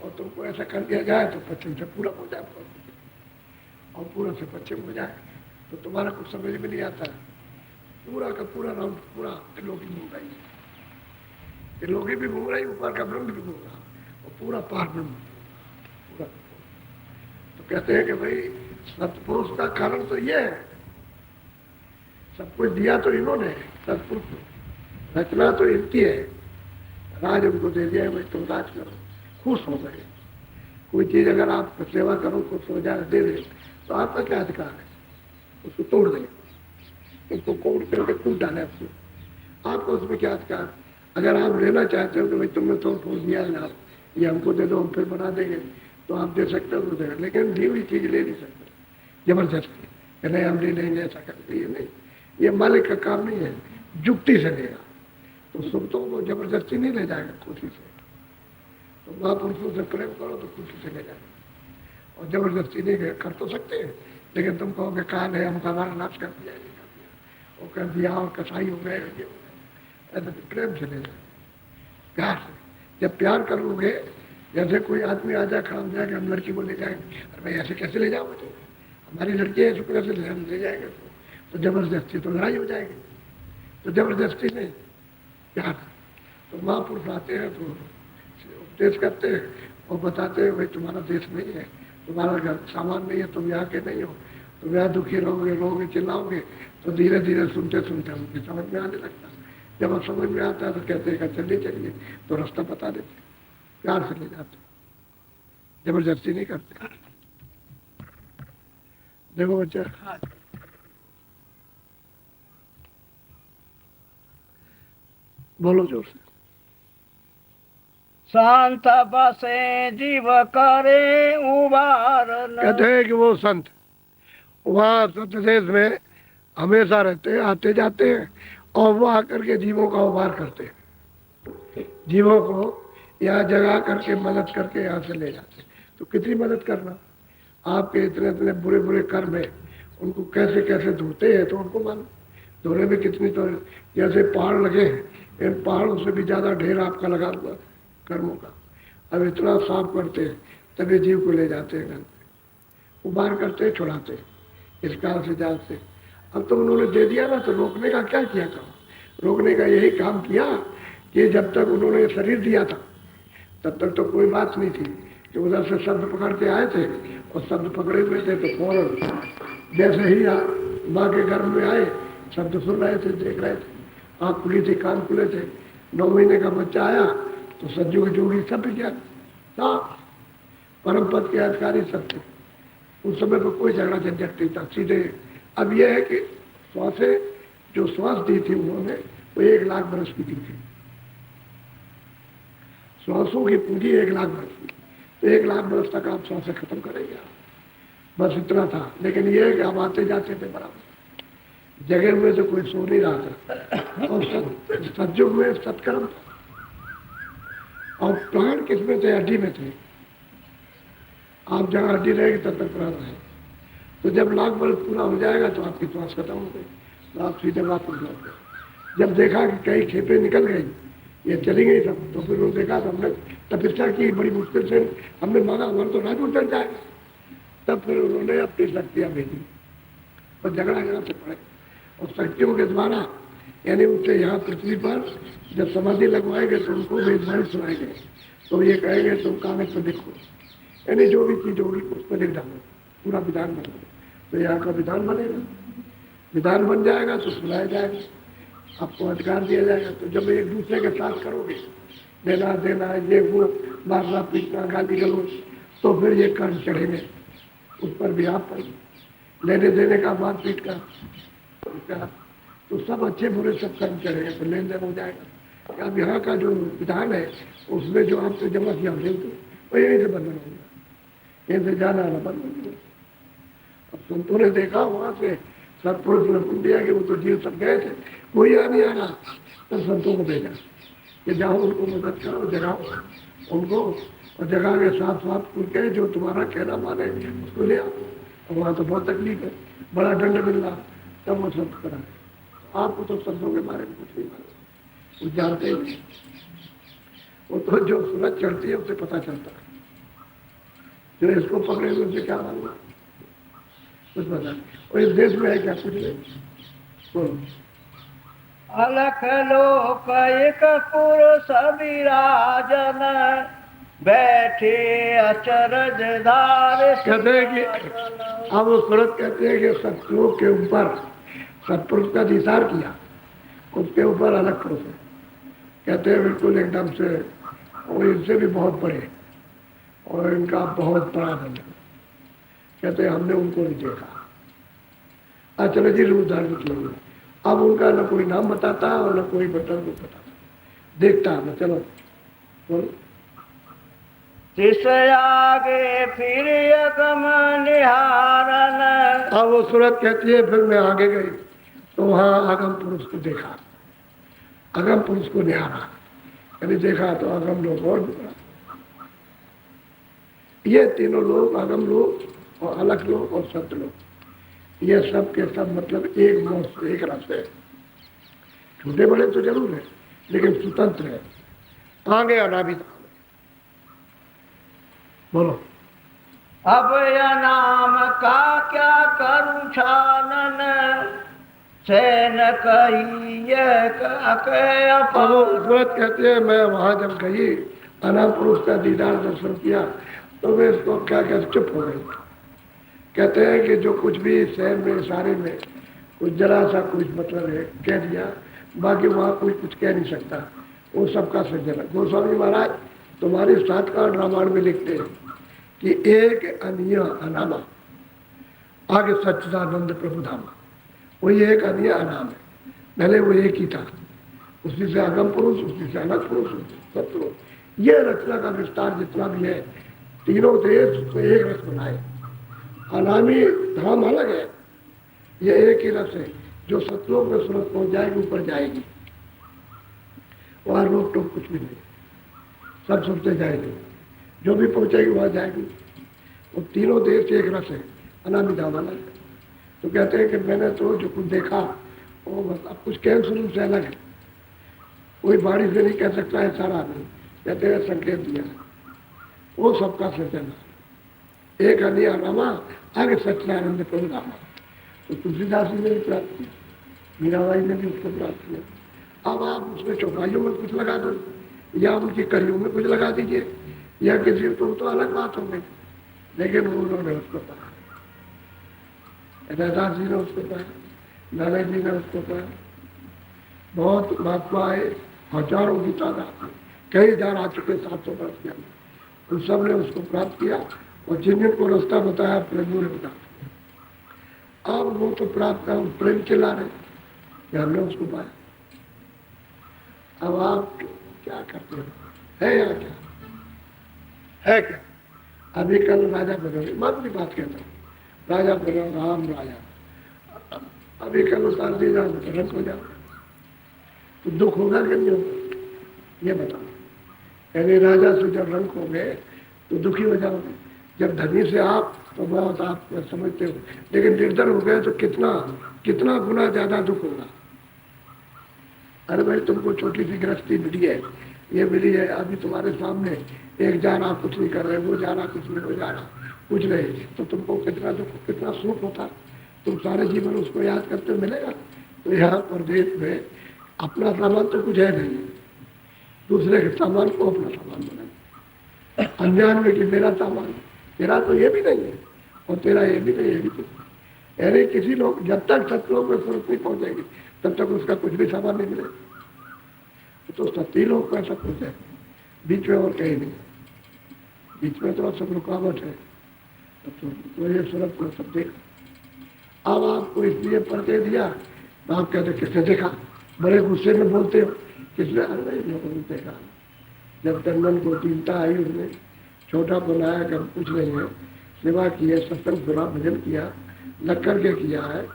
और तुमको ऐसा कर दिया जाए तो पश्चिम से पूरा हो जाए, और पूरा से पश्चिम हो जाए, तो तुम्हारा कुछ समझ में नहीं आता। पूरा का पूरा राउंड पूरा त्रिलोकी घूम रही है, त्रिलोकी भी घूम रही, ऊपर का ब्रह्म भी घूम रहा, और पूरा पार ब्रह्म पूरा। तो कहते हैं कि भाई सतपुरुष का कारण तो ये है, सब कुछ दिया तो इन्होंने, सतपुरुष रचना तो इनकी है, राज उनको दे दिया है, भाई तुम राज करो, खुश हो गए। कोई चीज अगर आप सेवा करो, खुश हो जाए, दे दे, तो आपका क्या अधिकार है, उसको तोड़ दें, उसको कोड करके टूट डाले आपको, आपको उसमें क्या अधिकार। अगर आप लेना चाहते हो कि भाई तुमने तो छोड़ दिया है, आप ये हमको दे दो, हम फिर बना देंगे, तो आप दे सकते हो तो दे, लेकिन दी हुई चीज ले नहीं सकते जबरदस्ती कि नहीं हम ले लेंगे, ऐसा करके ये नहीं, ये मालिक का काम नहीं है, जुक्ति से लेगा। तो सुरतों को जबरदस्ती नहीं ले जाएगा, खुशी से। तो महापुरुषों से प्रेम करो तो खुशी से ले जाएगा, और जबरदस्ती नहीं कर तो सकते हैं, लेकिन तुम कहोगे काल है, हमको हमारा नाश कर दिया, वो कर दिया, और कसाई हो गए, ये हो गए, ऐसा प्रेम से ले जाए, प्यार से। जब प्यार कर लोगे, जैसे कोई आदमी आ जाए, खड़ा हो जाए कि हम लड़की को ले जाएंगे, अरे भाई ऐसे कैसे ले जाओ मुझे, हमारी लड़की है, इसको कैसे ले जाएंगे, तो जबरदस्ती तो लड़ाई हो जाएगी। तो जबरदस्ती नहीं, प्यार। तो महापुरुष आते हैं तो उपदेश करते हैं और बताते हैं भाई तुम्हारा देश नहीं है, तुम्हारा घर सामान नहीं है, तुम यहाँ के नहीं हो, तुम यहाँ दुखी रहोगे, रोगे, चिल्लाओगे, तो धीरे धीरे सुनते सुनते उनकी समझ में आने लगता है। जब अब समझ में आता है तो कहते हैं चलिए चलिए, तो रास्ता बता देते, प्यार से ले जाते, जबरदस्ती नहीं करते। देखो बच्चा, बोलो जोर से। संत बसे जीव करे उबारन। कहते हैं कि वो संत वहाँ सत्य देश में हमेशा रहते हैं, आते जाते हैं, और वो आकर के जीवों का उबार करते हैं, जीवों को यहाँ जगा करके मदद करके यहाँ से ले जाते हैं। तो कितनी मदद करना, आपके इतने इतने बुरे बुरे कर्म है, उनको कैसे कैसे धोते हैं तो उनको मालूम, धोने में कितनी, तो जैसे पहाड़ लगे हैं, इन पहाड़ों से भी ज्यादा ढेर आपका लगा हुआ कर्मों का। अब इतना साफ करते हैं, तभी जीव को ले जाते हैं घर पे, उबार करते हैं, छुड़ाते हैं इस काल से जाल से। अब तो उन्होंने दे दिया ना, तो रोकने का क्या किया काम, रोकने का यही काम किया कि जब तक उन्होंने शरीर दिया था तब तक तो कोई बात नहीं थी, कि उधर से शब्द पकड़ के आए थे, और शब्द पकड़े हुए थे, तो फौरन जैसे ही माँ के गर्भ में आए, शब्द सुन रहे थे, देख रहे थे, आँख खुली थी, कान खुले थे, 9 महीने का बच्चा आया तो सज्जू की जोड़ी सब किया था, परम पद के अधिकारी सब थे। उस समय पर कोई झगड़ा झंझट नहीं था, सीधे। अब यह है कि श्वासें जो श्वास दी थी उन्होंने, वो 1 लाख बरस की दी थी, श्वासों की पूंजी 1 लाख बरस की, तो 1 लाख बरस तक आप श्वासें खत्म करेंगे, बस इतना था। लेकिन यह है कि आप आते जाते थे बराबर, जगह में तो कोई सो नहीं रहा था, और सतयुग में सत्कर्म, और प्राण किसमें थे, हड्डी में थे। आप जहाँ हड्डी रहेगी तब तक प्राण रहे, तो जब लाख बरस पूरा हो जाएगा तो आपकी श्वास खत्म हो गई, तो आप सीधे वापस लौट गए। जब देखा कि कई खेपें निकल गई, ये चली गई सब, तो फिर उन्होंने देखा, तो हमने तपस्या की बड़ी मुश्किल से, हमने मांगा हमारा तो राज उतर जाएगा, तब फिर उन्होंने अपनी शक्तियाँ भेजी, और झगड़ा से पड़े, और शक्तियों के द्वारा यानी उनसे यहाँ पृथ्वी पर जब समाधि लगवाएंगे तो उनको वेदवाणी सुनाएंगे, तो ये कहेंगे तुम कागज पर लिखो, यानी जो भी चीज होगी उस पर लिख डालो, पूरा विधान बनाओ, तो यहाँ का विधान बनेगा, विधान बन जाएगा तो सुनाया जाएगा, आपको अधिकार दिया जाएगा। तो जब एक दूसरे के साथ करोगे लेना देना ये वो मारना पीटना गाली गलौज, तो फिर ये कर्म चढ़ेंगे, उस पर भी आप लेने देने का मारपीट का तो सब अच्छे बुरे सब कर्म चढ़ेंगे, तो लेन देन हो जाएगा। अब यहाँ का जो विधान है उसमें जो आपको जमा किया दे दो वो यहीं से बंधन होगा, यहीं से जाना आना बंद हो गया। अब संतों ने देखा वहां से सत्पुरुष ने पूछ दिया कि वो तो जीव सब गए थे, कोई आ नहीं आ रहा, तो संतों को भेजा कि जाओ उनको मदद करो, जगाओ उनको, और जगह के साथ साथ उनके जो तुम्हारा कहना माने उसको ले आओ। और वहाँ तो बहुत तकलीफ है, बड़ा दंड मिल रहा, तब वो सब करा। आपको तो शब्दों के बारे में कुछ नहीं मालूम, वो जानते ही नहीं, वो तो जो सूरज चढ़ती है उसे पता चलता है, जो इसको पकड़े हुए उसे क्या मालूम, कुछ पता नहीं। और इस देश में है क्या, कुछ नहीं। बोलो। अलख लोक एक पुरुष विराजन, बैठे अचरज धार। कहते हैं कि अब वो सूरज कहते हैं कि सत्लोक के ऊपर सत्पुरुष का निसार किया, उसके ऊपर अलग पुरुष है, कहते हैं बिल्कुल एकदम से, और इनसे भी बहुत बड़े और इनका बहुत बड़ा धन, कहते हैं हमने उनको नहीं देखा, अचरजी रूप धारण किए। अब उनका न कोई नाम बताता और न कोई बटन को बताता, देखता न। चलो बोलो। तिस आगे फिर अगम निहारन। अब वो सूरत कहती है फिर मैं आगे गई तो वहां अगम पुरुष को देखा, अगम पुरुष को निहारा, यानी देखा तो अगम लोग और बिगड़ा। ये तीनों लोग, अगम लोग और अलग लोग और सत्य लोग, ये सब के सब मतलब एक मौत एक रस है, छोटे बड़े तो जरूर है लेकिन स्वतंत्र है, आगे अनाभित। बोलो। अब यह नाम का क्या करूं छानन, सैन कही सूरत कहते हैं मैं वहां जब गई अनाम पुरुष का दीदार दर्शन किया तो मैं इसको क्या क्या चुप हो गई। कहते हैं कि जो कुछ भी शहर में इशारे में कुछ जरा सा कुछ मतलब है कह दिया, बाकी वहाँ कोई कुछ कह नहीं सकता, वो सबका सज्जन। गोस्वामी महाराज तुम्हारी सातकांड रामायण में लिखते हैं कि एक अनिय अनामा आगे सच्चिदानंद प्रभु धामा, वही एक अनिय अनाम है, पहले वो एक ही था, उसी से आगम पुरुष, उसी से अलग पुरुष, सत्पुरुष। ये रचना का विस्तार जितना भी है, तीनों देश उसको एक रस बनाए। अनामी धाम अलग है, ये एक ही रस है जो सतलोक में सूरत पहुंच जाएगी, ऊपर जाएगी, वहां रोक टोक कुछ भी नहीं, सब सुनते जाएंगे, जो भी पहुंचेगी वहां जाएगी। वो तीनों देश एक रस है, अनामी धाम अलग है। तो कहते हैं कि मैंने तो जो कुछ देखा वो अब कुछ कहन सुनने से अलग है, कोई बाणी से नहीं कह सकता है सारा नहीं, कहते हैं संकेत दिया, वो सबका सृजन है। एक अनिय अनामा आगे सच्चिदानंद प्रभु धामा। तो तुलसीदास जी ने भी प्राप्त किया, मीराबाई ने भी उसको प्राप्त किया। अब आप उसमें चौपाइयों में कुछ लगा दो या उनकी कड़ियों में कुछ लगा दीजिए या किसी तो अलग बात हो गई, लेकिन उन्होंने उसको पढ़ा, रैदास जी ने उसको पढ़ा, नानक जी ने उसको पढ़ा, बहुत महात्मा आए, हजारों की तादाद, कई हजार आ चुके 700 वर्ष के अंदर, उन सब ने उसको प्राप्त किया और जिनको रास्ता बताया प्रभु ने बता। अब वो तो प्राप्त कर प्रेम चिल्ला रहे कि हमने उसको पाया। अब आप क्या करते हो, है या क्या है क्या? अभी कल राजा बनो, मामूली बात कहता हूँ, राजा बनो, राम राजा, अभी कल उतार दिए जाओ तो रंग हो जाओ, तो दुख होगा कि नहीं होगा, ये बताओ। यानी राजा से जब रंग हो गए तो दुखी हो जाओगे, जब धनी से आप तो बहुत आप समझते हो, लेकिन निर्धन हो गए तो कितना कितना गुना ज्यादा दुख होगा। अरे भाई तुमको छोटी सी गृहस्थी मिली है, ये मिली है, अभी तुम्हारे सामने एक जा रहा कुछ नहीं कर रहे, वो जा रहा कुछ नहीं, वो जा रहा कुछ नहीं, तो तुमको कितना दुख कितना सुख होता, तुम सारे जीवन उसको याद करते मिलेगा, तो यहाँ प्रदेश में अपना सामान तो कुछ है नहीं, दूसरे के सामान को अपना सामान बनाए, अनजान में कि मेरा सामान, तेरा तो ये भी नहीं है और तेरा ये भी नहीं, ये भी नहीं। यानी किसी लोग जब तक सतलोक में स्वरूप नहीं पहुंचेंगे तब तक उसका कुछ भी सामान नहीं मिलेगा। तो सती लोग में सब कुछ है, बीच में और कहीं नहीं, बीच में तो सब रुकावट है। तो ये सूरत को सब देखा। अब आपको इसलिए परिचय दिया तो आप कहते किसने देखा, बड़े गुस्से में बोलते हो, किसने? अरे लोगों ने देखा। जब चंदन को दीनता आई, उसने छोटा बनाया कि कुछ नहीं है, सेवा की है, सत्संग सुना, भजन किया, लग करके किया है,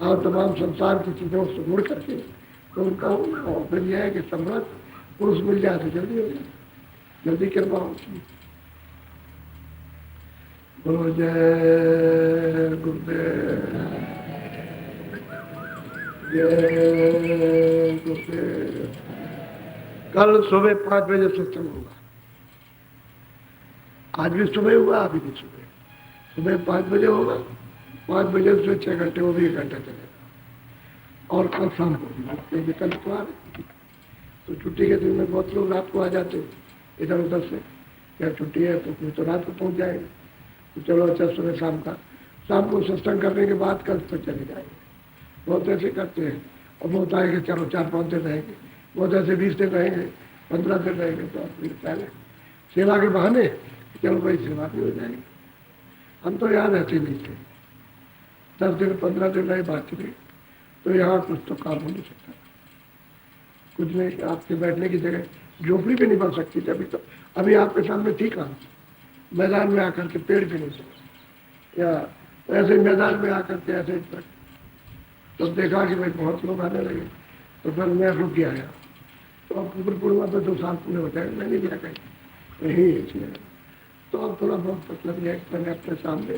और तमाम संसार की चीज़ों से मुड़ करके, तो उनका ऑफर यह है कि सम्राट पुरुष मिल जाए तो जल्दी हो जाए, जल्दी कृपा होती। बोलो जय गुरुदेव, जय गुरुदेव। कल सुबह 5 बजे सत्संग होगा, आज भी सुबह हुआ, अभी भी सुबह 5 बजे होगा, 5 बजे से 6 घंटे, वो भी 1 घंटा चलेगा। और कल शाम को भी, कल इतवार है तो छुट्टी के दिन में बहुत लोग रात को आ जाते हैं इधर उधर से, क्या छुट्टी है तो फिर तो रात को पहुंच जाएंगे। तो चलो अच्छा, सुबह शाम को सत्संग करने के बाद कल तक चले जाएंगे। बहुत ऐसे करते हैं, और बहुत आएंगे चलो 4-5 दिन रहेंगे, बहुत ऐसे 20 दिन रहेंगे, 15 दिन रहेंगे, तो फिर पहले सेवा के बहाने चलो भाई सेवा भी हो जाएगी। हम तो यहाँ रहते नहीं थे, 10 दिन 15 दिन रहे, बात नहीं, तो यहाँ कुछ तो काम हो नहीं सकता, कुछ नहीं। आपके बैठने की जगह झोपड़ी भी नहीं बन सकती थी अभी, तो अभी आपके सामने ठीक है, मैदान में आकर के पेड़ भी नहीं सकते, या ऐसे मैदान में आकर के ऐसे तो देखा कि भाई बहुत लोग आने लगे, तो फिर मैं रुक गया। तो अब पूर्णिमा पर 2 साल पूरे हो जाएंगे, मैं नहीं गया कहीं, यही इसलिए। तो अब थोड़ा बहुत मतलब यह मैंने अपने सामने,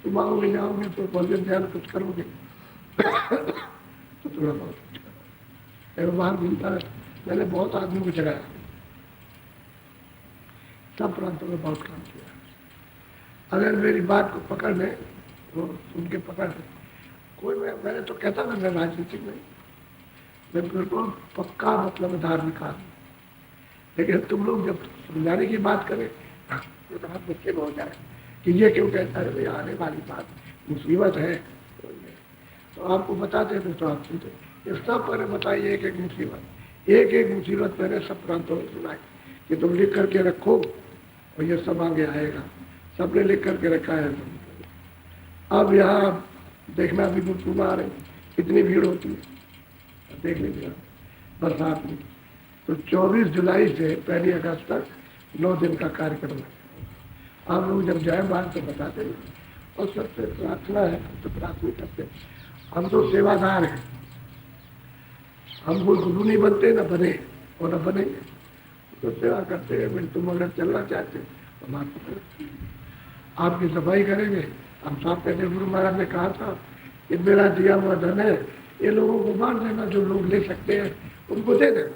तुम आओगे जाओगे तो भोजन ध्यान कुछ करोगे तो थोड़ा बहुत कुछ करो। बाहर घूमता है, मैंने बहुत आदमी को जगाया, सब प्रांतों में बहुत काम किया। अगर मेरी बात को पकड़ लें तो सुन के पकड़ लें, कोई मैंने तो कहता था मैं राजनीतिक नहीं, मैं बिल्कुल पक्का मतलब धार्मिक आदमी, लेकिन तुम लोग जब समझाने की बात करें तो हाथ बच्चे हो जाए कि ये क्यों कहता है, भाई आने वाली बात मुसीबत है, तो आपको बताते थे तो आप सुनते। इस सब पर बताइए एक एक मुसीबत, एक एक मुसीबत मैंने सब प्रांतों में सुनाई कि तुम लिख करके रखो और ये सब आगे आएगा, सबने लिख करके रखा है। अब यहाँ देखना भी गुरुकुल आ रहे, कितनी भीड़ होती है, देख लीजिए बरसात में। तो 24 जुलाई से 1 अगस्त तक 9 दिन का कार्यक्रम है। आप लोग जब जाए बाहर तो बताते हैं, और सबसे प्रार्थना है तो प्रार्थना करते हैं, हम तो सेवादार हैं, हम कोई गुरु नहीं बनते, न बने और न बनेंगे, तो सेवा करते हैं। फिर तुम अगर चलना चाहते तो हम आपकी सफाई करेंगे। हम साफ कहते, गुरु महाराज ने कहा था कि मेरा दिया हुआ धन है, ये लोगों को बांट देना, जो लोग ले सकते हैं उनको दे देना।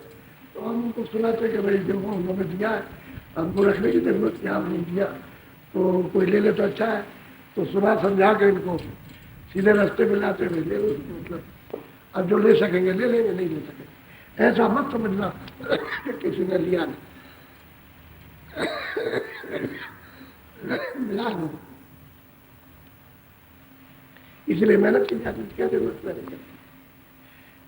तो हम उनको सुनाते कि भाई जो उन्होंने दिया है, हमको रखने की जरूरत क्या, हमने दिया तो कोई ले ले तो अच्छा है। तो सुना समझा के इनको सीधे रास्ते में लाते हुए ले लो, मतलब अब जो ले सकेंगे ले लेंगे, नहीं ले सकेंगे ऐसा मत समझना कि किसी ने लिया नहीं, मिला नहीं, इसलिए मेहनत की जाती, क्या जरूरत नहीं।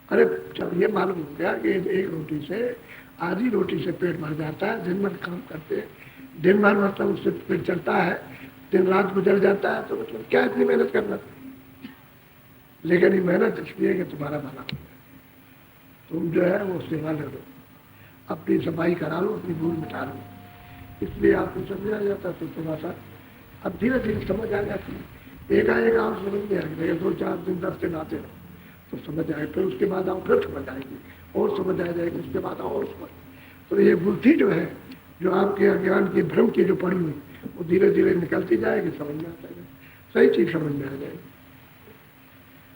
अरे जब ये मालूम हो गया कि एक रोटी से, आधी रोटी से पेट भर जाता है, दिन भर काम करते हैं, दिन भर मतलब उससे पेट चलता है, दिन रात गुजर जाता है, तो मतलब क्या इतनी मेहनत करना। लेकिन ये मेहनत इसलिए कि तुम्हारा भला हो, तुम जो है वो सेवा ले लो, अपनी सफाई करा लो, अपनी भूल मिटा लो, इसलिए आपको समझा जाता तो थोड़ा सा अब धीरे धीरे समझ आ जाती है। एकाएक आप समझ में आएगी, 2-4 दिन 10 दिन आते रहो तो समझ आए, फिर उसके बाद आप फिर समझ आएगी, और समझ आ जाएगी, उसके बाद और समझ। तो ये बुद्धि जो है, जो आपके अज्ञान की भ्रम की जो पड़ी हुई, वो धीरे धीरे निकलती जाएगी, समझ में आ जाएगी, सही चीज समझ में आ जाएगी,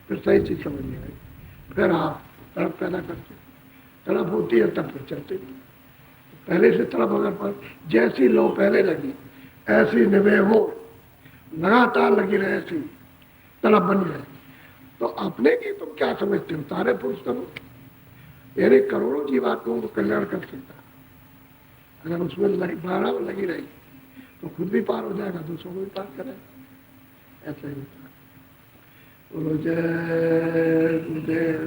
फिर सही चीज समझ में आएगी, फिर आप तड़प पैदा करते, तड़प होती है तब फिर चलते। पहले से तड़प अगर पर जैसी लो पहले लगी ऐसी निभे हो, लगातार लगी रहे, ऐसी तड़प बन जाए, तो अपने की तुम क्या समझते हो? सारे पुरुष करो, यानी करोड़ों जीवात्माओं को कल्याण कर सकता। अगर उसमें भावना लगी रही तो खुद भी पार हो जाएगा, दूसरों को भी पार करेगा। ऐसा ही होता है। बोलो जय गुरुदेव।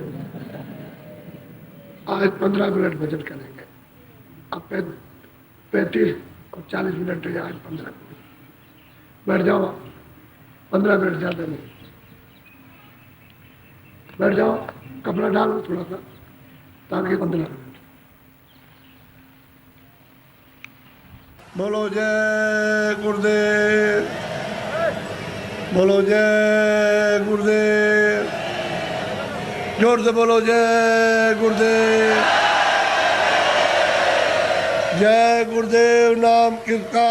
आज 15 मिनट भजन करेंगे। अब 35 और 40 मिनट है, आज 15 मिनट बैठ जाओ। 15 मिनट ज्यादा नहीं, बैठ जाओ, कपड़ा डालो थोड़ा सा, ताकि 15 मिनट। बोलो जय गुरुदेव, बोलो जय गुरुदेव, जोर से बोलो जय गुरुदेव। जय गुरुदेव नाम किसका?